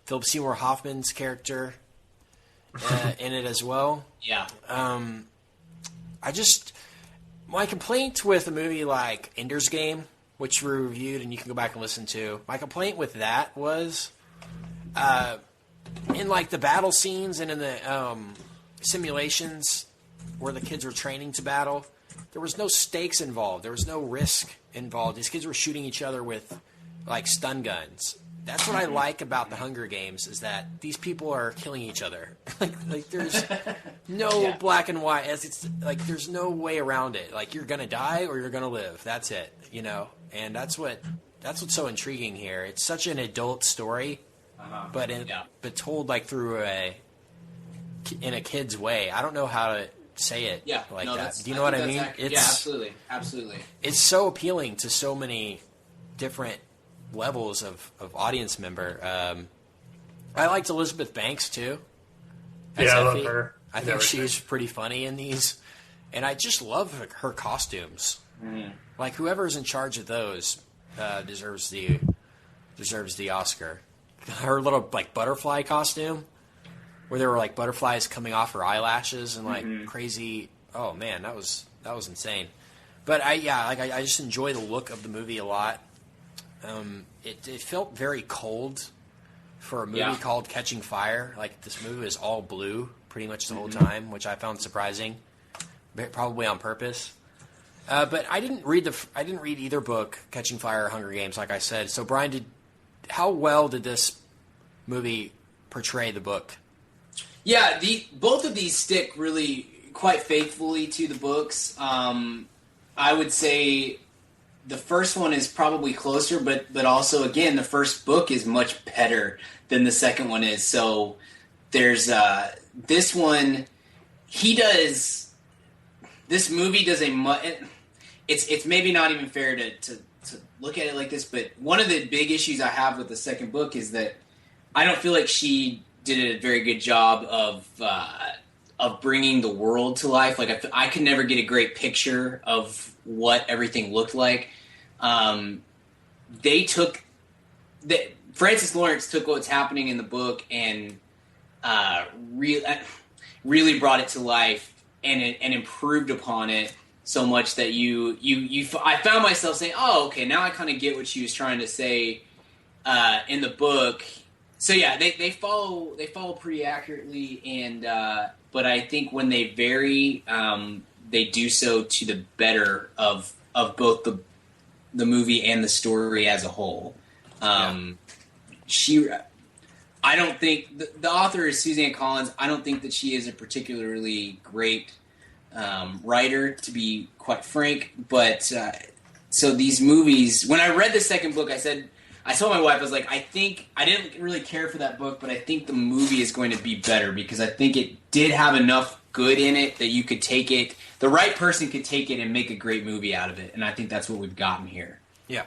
Philip Seymour Hoffman's character in it as well. Yeah. My complaint with a movie like Ender's Game, which we reviewed and you can go back and listen to, my complaint with that was in like the battle scenes and in the simulations where the kids were training to battle, there was no stakes involved. There was no risk involved. These kids were shooting each other with like stun guns. That's what I like about the Hunger Games, is that these people are killing each other. like there's no black and white. It's like there's no way around it. Like you're gonna die or you're gonna live. That's it. You know, and that's what's so intriguing here. It's such an adult story, but told like through in a kid's way. I don't know how to say it like that. Do you know what I mean? Absolutely, absolutely. It's so appealing to so many different levels of audience member. I liked Elizabeth Banks too. Yeah, I love her. I think she's pretty funny in these, and I just love her costumes. Mm. Like whoever's in charge of those deserves the Oscar. Her little like butterfly costume, where there were like butterflies coming off her eyelashes and like crazy. Oh man, that was insane. But I just enjoy the look of the movie a lot. It felt very cold for a movie called Catching Fire. Like this movie is all blue pretty much the whole time, which I found surprising, probably on purpose. But I didn't read either book, Catching Fire or Hunger Games, like I said. So Brian, how well did this movie portray the book? Yeah, both of these stick really quite faithfully to the books. I would say the first one is probably closer, but also, again, the first book is much better than the second one is. So there's this one, this movie does it's maybe not even fair to look at it like this, but one of the big issues I have with the second book is that I don't feel like she did a very good job of bringing the world to life. Like I could never get a great picture of what everything looked like. Francis Lawrence took what's happening in the book and really brought it to life and improved upon it so much that I found myself saying, oh, okay, now I kind of get what she was trying to say in the book. So yeah, they follow pretty accurately, and but I think when they vary, they do so to the better of both the movie and the story as a whole. I don't think the author is Suzanne Collins. I don't think that she is a particularly great writer, to be quite frank. But so these movies, when I read the second book, I told my wife, I was like, I think I didn't really care for that book, but I think the movie is going to be better because I think it did have enough good in it that you could take it. The right person could take it and make a great movie out of it, and I think that's what we've gotten here. Yeah.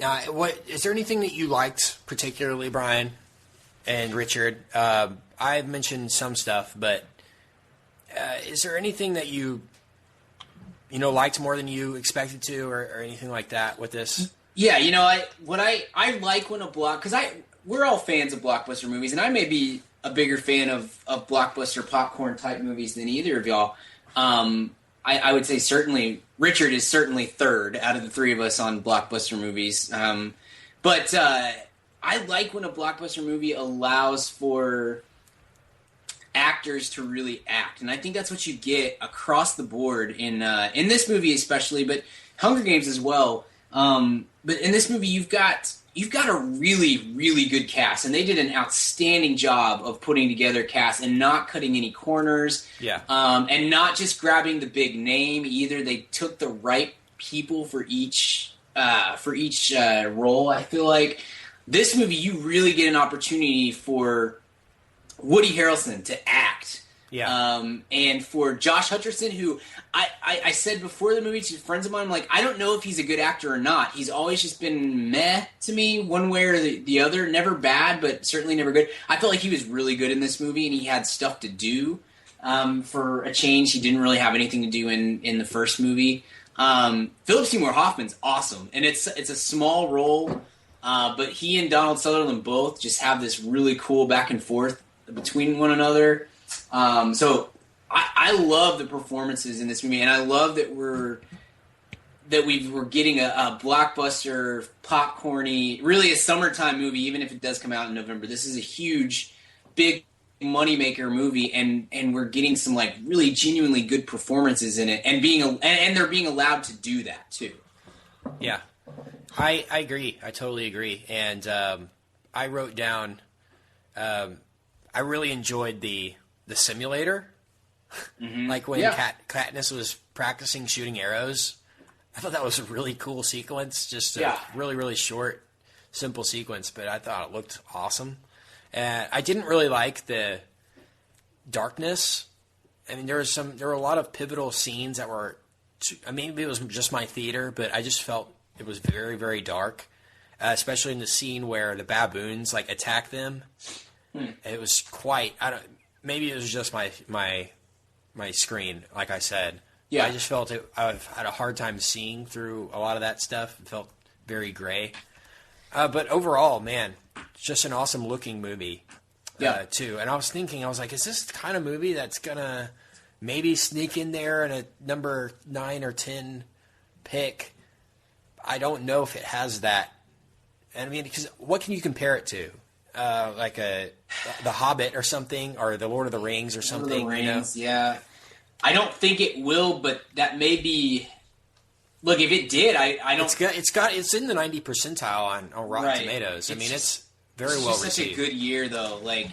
Now, is there anything that you liked particularly, Brian and Richard? I've mentioned some stuff, but is there anything that you liked more than you expected to, or anything like that with this? Yeah, I like when because we're all fans of blockbuster movies, and I may be a bigger fan of blockbuster popcorn type movies than either of y'all. I would say certainly Richard is certainly third out of the three of us on blockbuster movies. But I like when a blockbuster movie allows for actors to really act, and I think that's what you get across the board in this movie especially, but Hunger Games as well. But in this movie, you've got a really, really good cast, and they did an outstanding job of putting together a cast and not cutting any corners. Yeah. And not just grabbing the big name either. They took the right people for each role. I feel like this movie, you really get an opportunity for Woody Harrelson to act. Yeah. And for Josh Hutcherson, who I said before the movie to friends of mine, I'm like, I don't know if he's a good actor or not. He's always just been meh to me, one way or the other. Never bad, but certainly never good. I felt like he was really good in this movie, and he had stuff to do for a change. He didn't really have anything to do in the first movie. Philip Seymour Hoffman's awesome, and it's a small role, but he and Donald Sutherland both just have this really cool back and forth between one another. So I love the performances in this movie, and I love that that we're getting a blockbuster, popcorny, really a summertime movie, even if it does come out in November. This is a huge, big moneymaker movie, and we're getting some like really genuinely good performances in it, and they're being allowed to do that too. Yeah, I agree. I totally agree. And I wrote down, I really enjoyed the simulator. Mm-hmm. Like when Katniss was practicing shooting arrows. I thought that was a really cool sequence. Just a really, really short, simple sequence, but I thought it looked awesome. And I didn't really like the darkness. I mean, there were a lot of pivotal scenes that were, maybe it was just my theater, but I just felt it was very, very dark, especially in the scene where the baboons like attack them. It was quite. Maybe it was just my screen, like I said. Yeah, I just felt I've had a hard time seeing through a lot of that stuff. It felt very gray. But overall, man, just an awesome looking movie, too. And I was thinking, I was like, is this the kind of movie that's going to maybe sneak in there in a number 9 or 10 pick? I don't know if it has that. And I mean, because what can you compare it to? Like The Hobbit or something, or The Lord of the Rings or something. Lord of the Rings, yeah. I don't think it will, but that may be. Look, if it did, I don't. It's in the 90th percentile on Rotten Tomatoes. I mean, it's very well received. Such a good year, though. Like,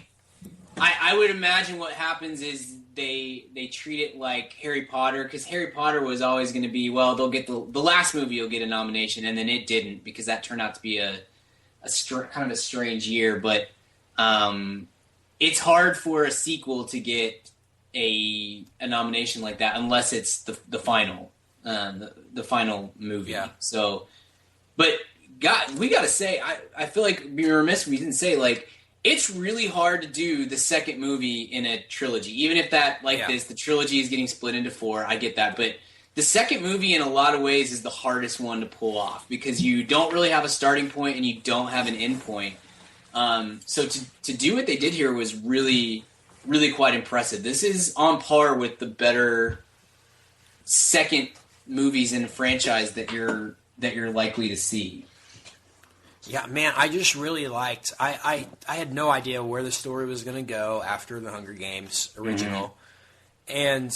I would imagine what happens is they treat it like Harry Potter, because Harry Potter was always going to be, well, they'll get the last movie will get a nomination, and then it didn't, because that turned out to be a kind of a strange year. But it's hard for a sequel to get a nomination like that unless it's the final movie. Yeah. So, but we got to say, I feel like we'd be remiss if we didn't say, like, it's really hard to do the second movie in a trilogy, even if the trilogy is getting split into 4. I get that, but the second movie in a lot of ways is the hardest one to pull off, because you don't really have a starting point and you don't have an end point. So to do what they did here was really, really quite impressive. This is on par with the better second movies in a franchise that you're likely to see. Yeah, man, I just really liked. I had no idea where the story was going to go after the Hunger Games original, and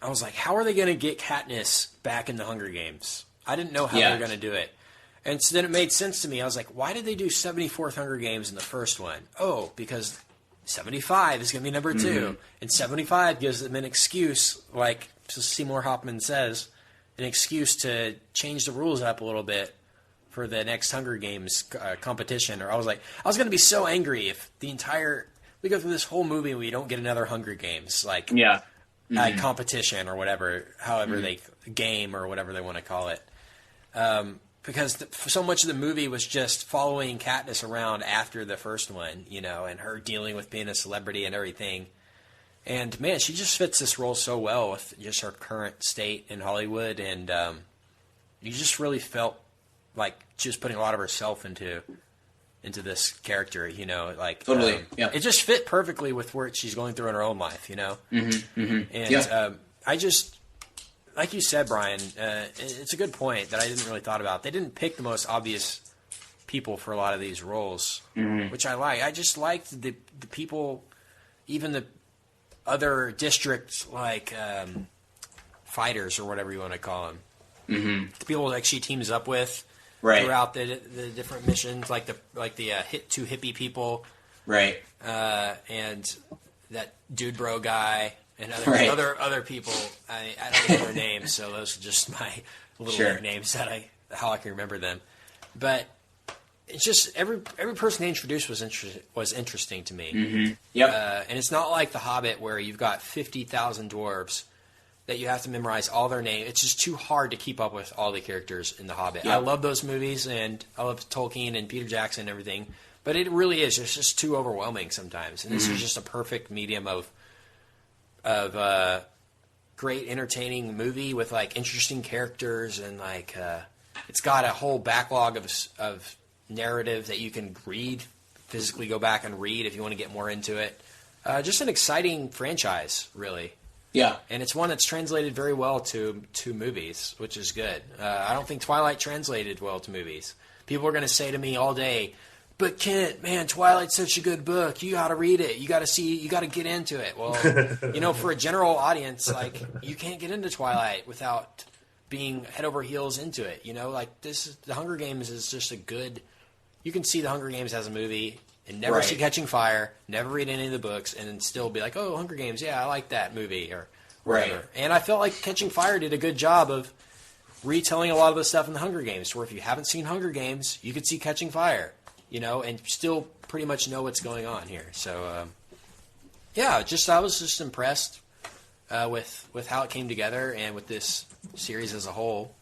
I was like, how are they going to get Katniss back in the Hunger Games? I didn't know how they were going to do it. And so then it made sense to me. I was like, why did they do 74th Hunger Games in the first one? Oh, because 75 is going to be number 2. And 75 gives them an excuse, like Seymour Hoffman says, an excuse to change the rules up a little bit for the next Hunger Games competition. Or I was going to be so angry if we go through this whole movie and we don't get another Hunger Games, competition or whatever, however game or whatever they want to call it. Because so much of the movie was just following Katniss around after the first one, and her dealing with being a celebrity and everything. And, man, she just fits this role so well with just her current state in Hollywood. And you just really felt like she was putting a lot of herself into this character, Totally, It just fit perfectly with what she's going through in her own life, And I just... Like you said, Brian, it's a good point that I didn't really thought about. They didn't pick the most obvious people for a lot of these roles, which I like. I just liked the people, even the other district, fighters or whatever you want to call them. The people like she teams up with throughout the different missions, like the two hippie people, and that dude bro guy. And other people, I don't know their names, so those are just my little nicknames how I can remember them. But it's just every person they introduced was interesting to me. And it's not like The Hobbit where you've got 50,000 dwarves that you have to memorize all their names. It's just too hard to keep up with all the characters in The Hobbit. I love those movies, and I love Tolkien and Peter Jackson and everything, but it really is. It's just too overwhelming sometimes. And this is just a perfect medium of great entertaining movie with interesting characters, and it's got a whole backlog of narrative that you can physically go back and read if you want to get more into it. Just an exciting franchise, really. Yeah. And it's one that's translated very well to movies, which is good. I don't think Twilight translated well to movies. People are going to say to me all day, but Kent, man, Twilight's such a good book. You got to read it. You got to get into it. Well, for a general audience, like, you can't get into Twilight without being head over heels into it. The Hunger Games is just a good, you can see the Hunger Games as a movie and never see Catching Fire, never read any of the books, and then still be like, oh, Hunger Games, yeah, I like that movie, or whatever. Right. And I felt like Catching Fire did a good job of retelling a lot of the stuff in the Hunger Games, where if you haven't seen Hunger Games, you could see Catching Fire, and still pretty much know what's going on here. So, I was just impressed with how it came together and with this series as a whole.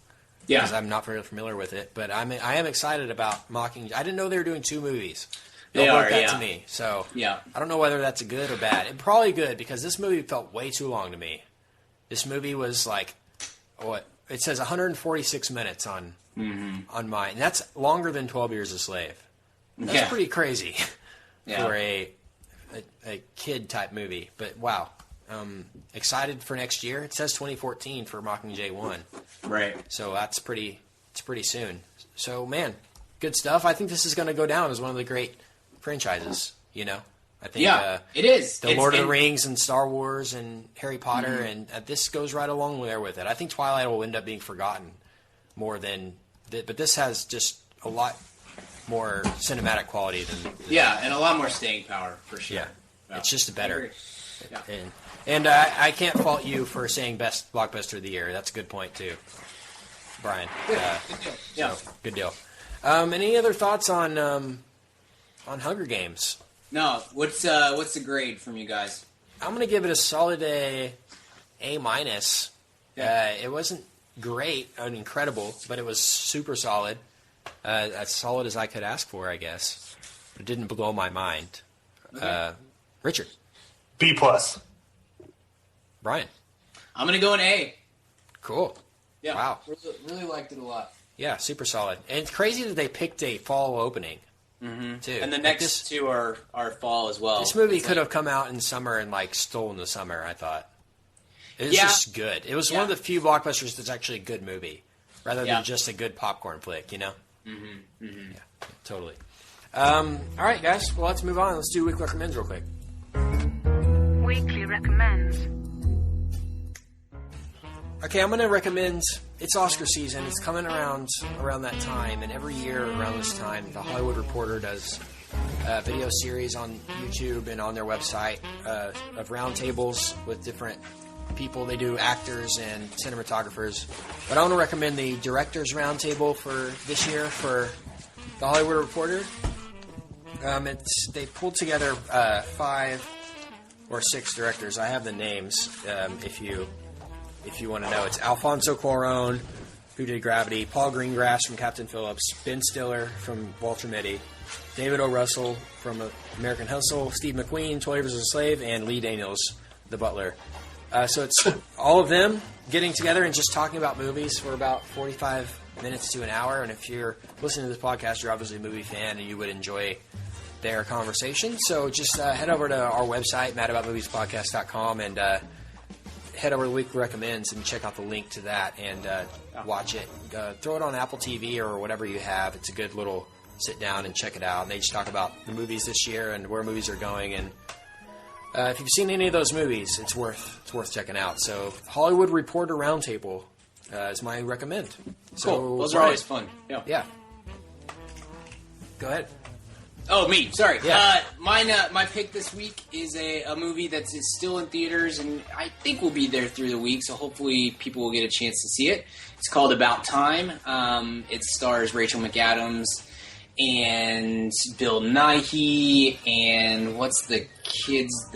Yeah. Because I'm not very familiar with it, but I am excited about Mockingjay. I didn't know they were doing 2 movies. They are, that to me. So I don't know whether that's a good or bad. It's probably good, because this movie felt way too long to me. This movie was like, it says 146 minutes on mine. And that's longer than 12 Years a Slave. That's pretty crazy for a kid type movie. But wow, excited for next year. It says 2014 for Mockingjay 1. Right. So it's pretty soon. So man, good stuff. I think this is going to go down as one of the great franchises, I think it is. The Lord of the Rings and Star Wars and Harry Potter, and this goes right along there with it. I think Twilight will end up being forgotten more than, but this has just a lot more cinematic quality than and a lot more staying power for sure. Yeah, it's just a better. And I can't fault you for saying best blockbuster of the year. That's a good point too, Brian. Good deal. Any other thoughts on Hunger Games? No. What's the grade from you guys? I'm going to give it a solid A minus. It wasn't great and incredible, but it was super solid. As solid as I could ask for, I guess. It didn't blow my mind. Okay. Richard? B+. Brian? I'm going to go an A. Cool. Yeah. Wow. Really liked it a lot. Yeah, super solid. And it's crazy that they picked a fall opening, too. And the next 2 are fall as well. This movie could have come out in summer and, stolen the summer, I thought. It was just good. It was one of the few blockbusters that's actually a good movie, rather than just a good popcorn flick, Yeah, totally. All right, guys. Well, let's move on. Let's do Weekly Recommends real quick. Weekly Recommends. Okay, I'm going to recommend, it's Oscar season. It's coming around that time, and every year around this time, The Hollywood Reporter does a video series on YouTube and on their website of roundtables with different people. They do actors and cinematographers. But I want to recommend the Directors Roundtable for this year for The Hollywood Reporter. They pulled together 5 or 6 directors. I have the names if you want to know. It's Alfonso Cuarón, who did Gravity, Paul Greengrass from Captain Phillips, Ben Stiller from Walter Mitty, David O. Russell from American Hustle, Steve McQueen, 12 Years a Slave, and Lee Daniels, The Butler. So it's all of them getting together and just talking about movies for about 45 minutes to an hour. And if you're listening to this podcast, you're obviously a movie fan and you would enjoy their conversation. So just head over to our website, madaboutmoviespodcast.com, and head over to Weekly Recommends and check out the link to that and watch it. Throw it on Apple TV or whatever you have. It's a good little sit down and check it out. And they just talk about the movies this year and where movies are going. And if you've seen any of those movies, it's worth checking out. So Hollywood Reporter Roundtable is my recommend. So, cool. Those are always fun. Yeah. Go ahead. Oh, me. Sorry. Yeah. My pick this week is a movie that is still in theaters, and I think will be there through the week, so hopefully people will get a chance to see it. It's called About Time. It stars Rachel McAdams and Bill Nighy, and what's the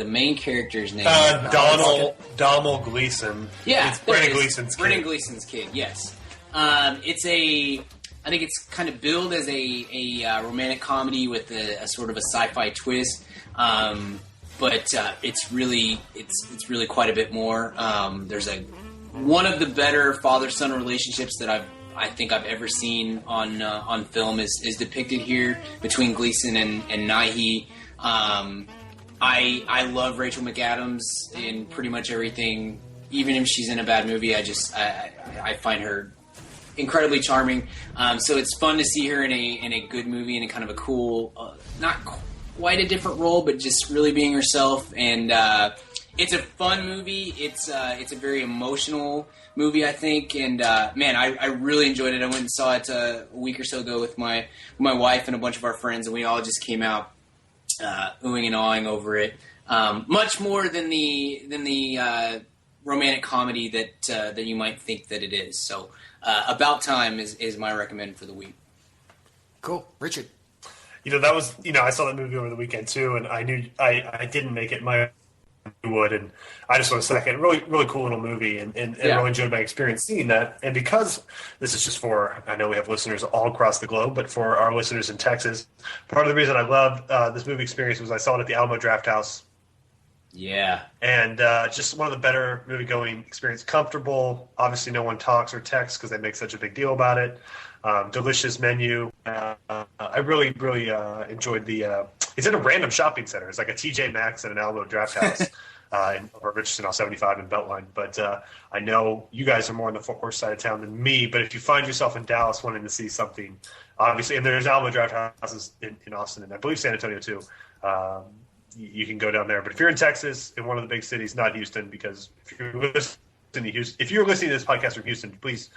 main character's name? Donald Gleason. Yeah. It's Brendan Gleason's kid. Brendan Gleason's kid, yes. I think it's kind of billed as a romantic comedy with a sort of a sci-fi twist, but it's really quite a bit more. There's one of the better father-son relationships that I think I've ever seen on film is depicted here between Gleason and Nighy. I love Rachel McAdams in pretty much everything even if she's in a bad movie, I find her incredibly charming. So it's fun to see her in a good movie, in a kind of a cool, not quite a different role, but just really being herself. And it's a fun movie. It's a very emotional movie, I think. And man, I really enjoyed it. I went and saw it a week or so ago with my wife and a bunch of our friends, and we all just came out oohing and awing over it. Much more than the romantic comedy that you might think that it is. So, About Time is my recommend for the week. Cool, Richard. That was I saw that movie over the weekend too, and I knew I didn't make it. My would, and I just want to second. Really, really cool little movie, and really enjoyed my experience seeing that. And because this is just I know we have listeners all across the globe, but for our listeners in Texas, part of the reason I loved this movie experience was I saw it at the Alamo Drafthouse. Yeah. And just one of the better movie-going experience. Comfortable. Obviously, no one talks or texts because they make such a big deal about it. Delicious menu. I really, really enjoyed the... it's in a random shopping center. It's like a TJ Maxx and an Alamo Drafthouse over Richardson off 75 in Beltline. But I know you guys are more on the Fort Worth side of town than me. But if you find yourself in Dallas wanting to see something, obviously, and there's Alamo Drafthouses in Austin and I believe San Antonio too. You can go down there. But if you're in Texas, in one of the big cities, not Houston, because if you're listening to this podcast from Houston, please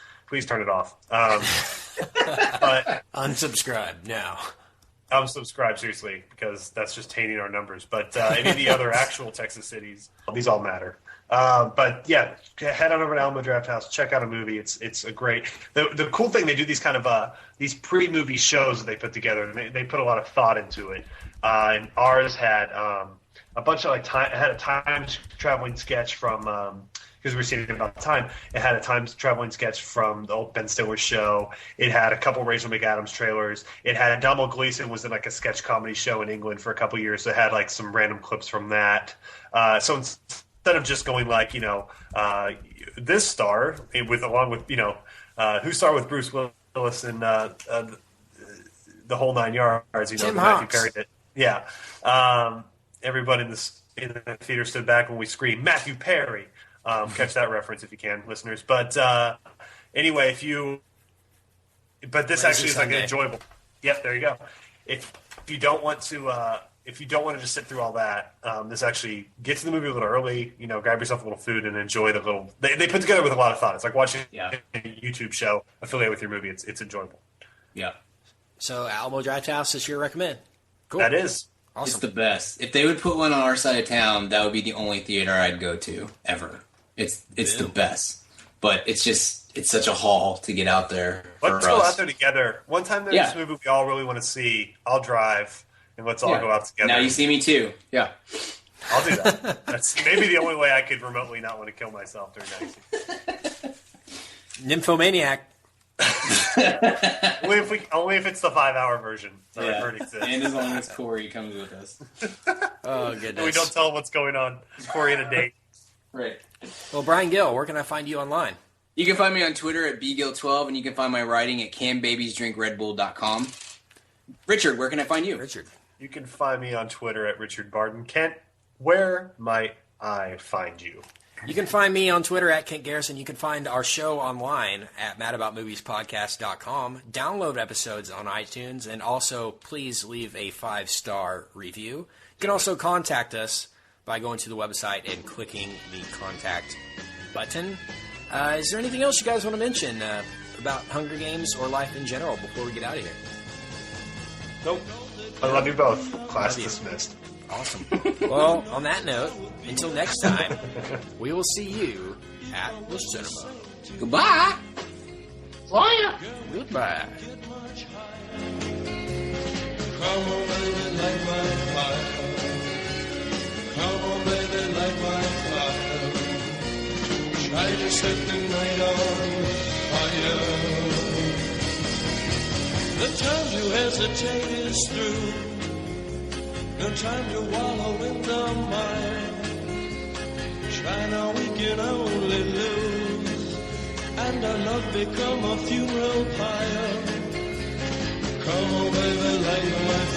turn it off. But Unsubscribe now. Unsubscribe, seriously, because that's just tainting our numbers. But any of the other actual Texas cities, these all matter. But yeah, head on over to Alamo Drafthouse, check out a movie. It's a great. The cool thing, they do these kind of these pre-movie shows that they put together, and they put a lot of thought into it. And ours had a bunch of had a time traveling sketch from because we were seeing about time. It had a time traveling sketch from the old Ben Stiller show. It had a couple Rachel McAdams trailers. It had Domhnall Gleeson was in a sketch comedy show in England for a couple years. So it had some random clips from that. So instead of just going this star along with who starred with Bruce Willis and the whole 9 yards. Tim Matthew Hawks. Perry did. Yeah. Everybody in the theater stood back when we screamed Matthew Perry. Catch that reference if you can, listeners. But anyway, this actually is enjoyable. Yep, there you go. If you don't want to just sit through all that, this actually get to the movie a little early. Grab yourself a little food and enjoy the little. They put together with a lot of thought. It's like watching a YouTube show affiliated with your movie. It's enjoyable. Yeah. So Alamo Drafthouse is your recommend. Cool. That is awesome. It's the best. If they would put one on our side of town, that would be the only theater I'd go to ever. It's the best. But it's such a haul to get out there. Let's go out there together. One time there's this movie we all really want to see. I'll drive, and let's all go out together. Now you see me too. Yeah. I'll do that. That's maybe the only way I could remotely not want to kill myself during that. Nymphomaniac. only if it's the 5-hour version. That I've heard exists. And as long as Corey comes with us. Oh, goodness. We don't tell him what's going on. Corey and a date. Right. Well, Brian Gill, where can I find you online? You can find me on Twitter at bgill12, and you can find my writing at canbabiesdrinkredbull.com. Richard, where can I find you? Richard. You can find me on Twitter at Richard Barton. Kent, where might I find you? You can find me on Twitter at Kent Garrison. You can find our show online at madaboutmoviespodcast.com. Download episodes on iTunes, and also please leave a 5-star review. You can also contact us by going to the website and clicking the contact button. Is there anything else you guys want to mention about Hunger Games or life in general before we get out of here? Nope. I love you both. Class dismissed. Awesome. Well, on that note, until next time, we will see you at the cinema. Goodbye. Bye. Goodbye. Come on, baby, light my fire. Come on, baby, light my fire. Try to set the night on fire. The time to hesitate is through. No time to wallow in the mire. Try now, we can only lose, and our love become a funeral pyre. Come on, baby, light my fire.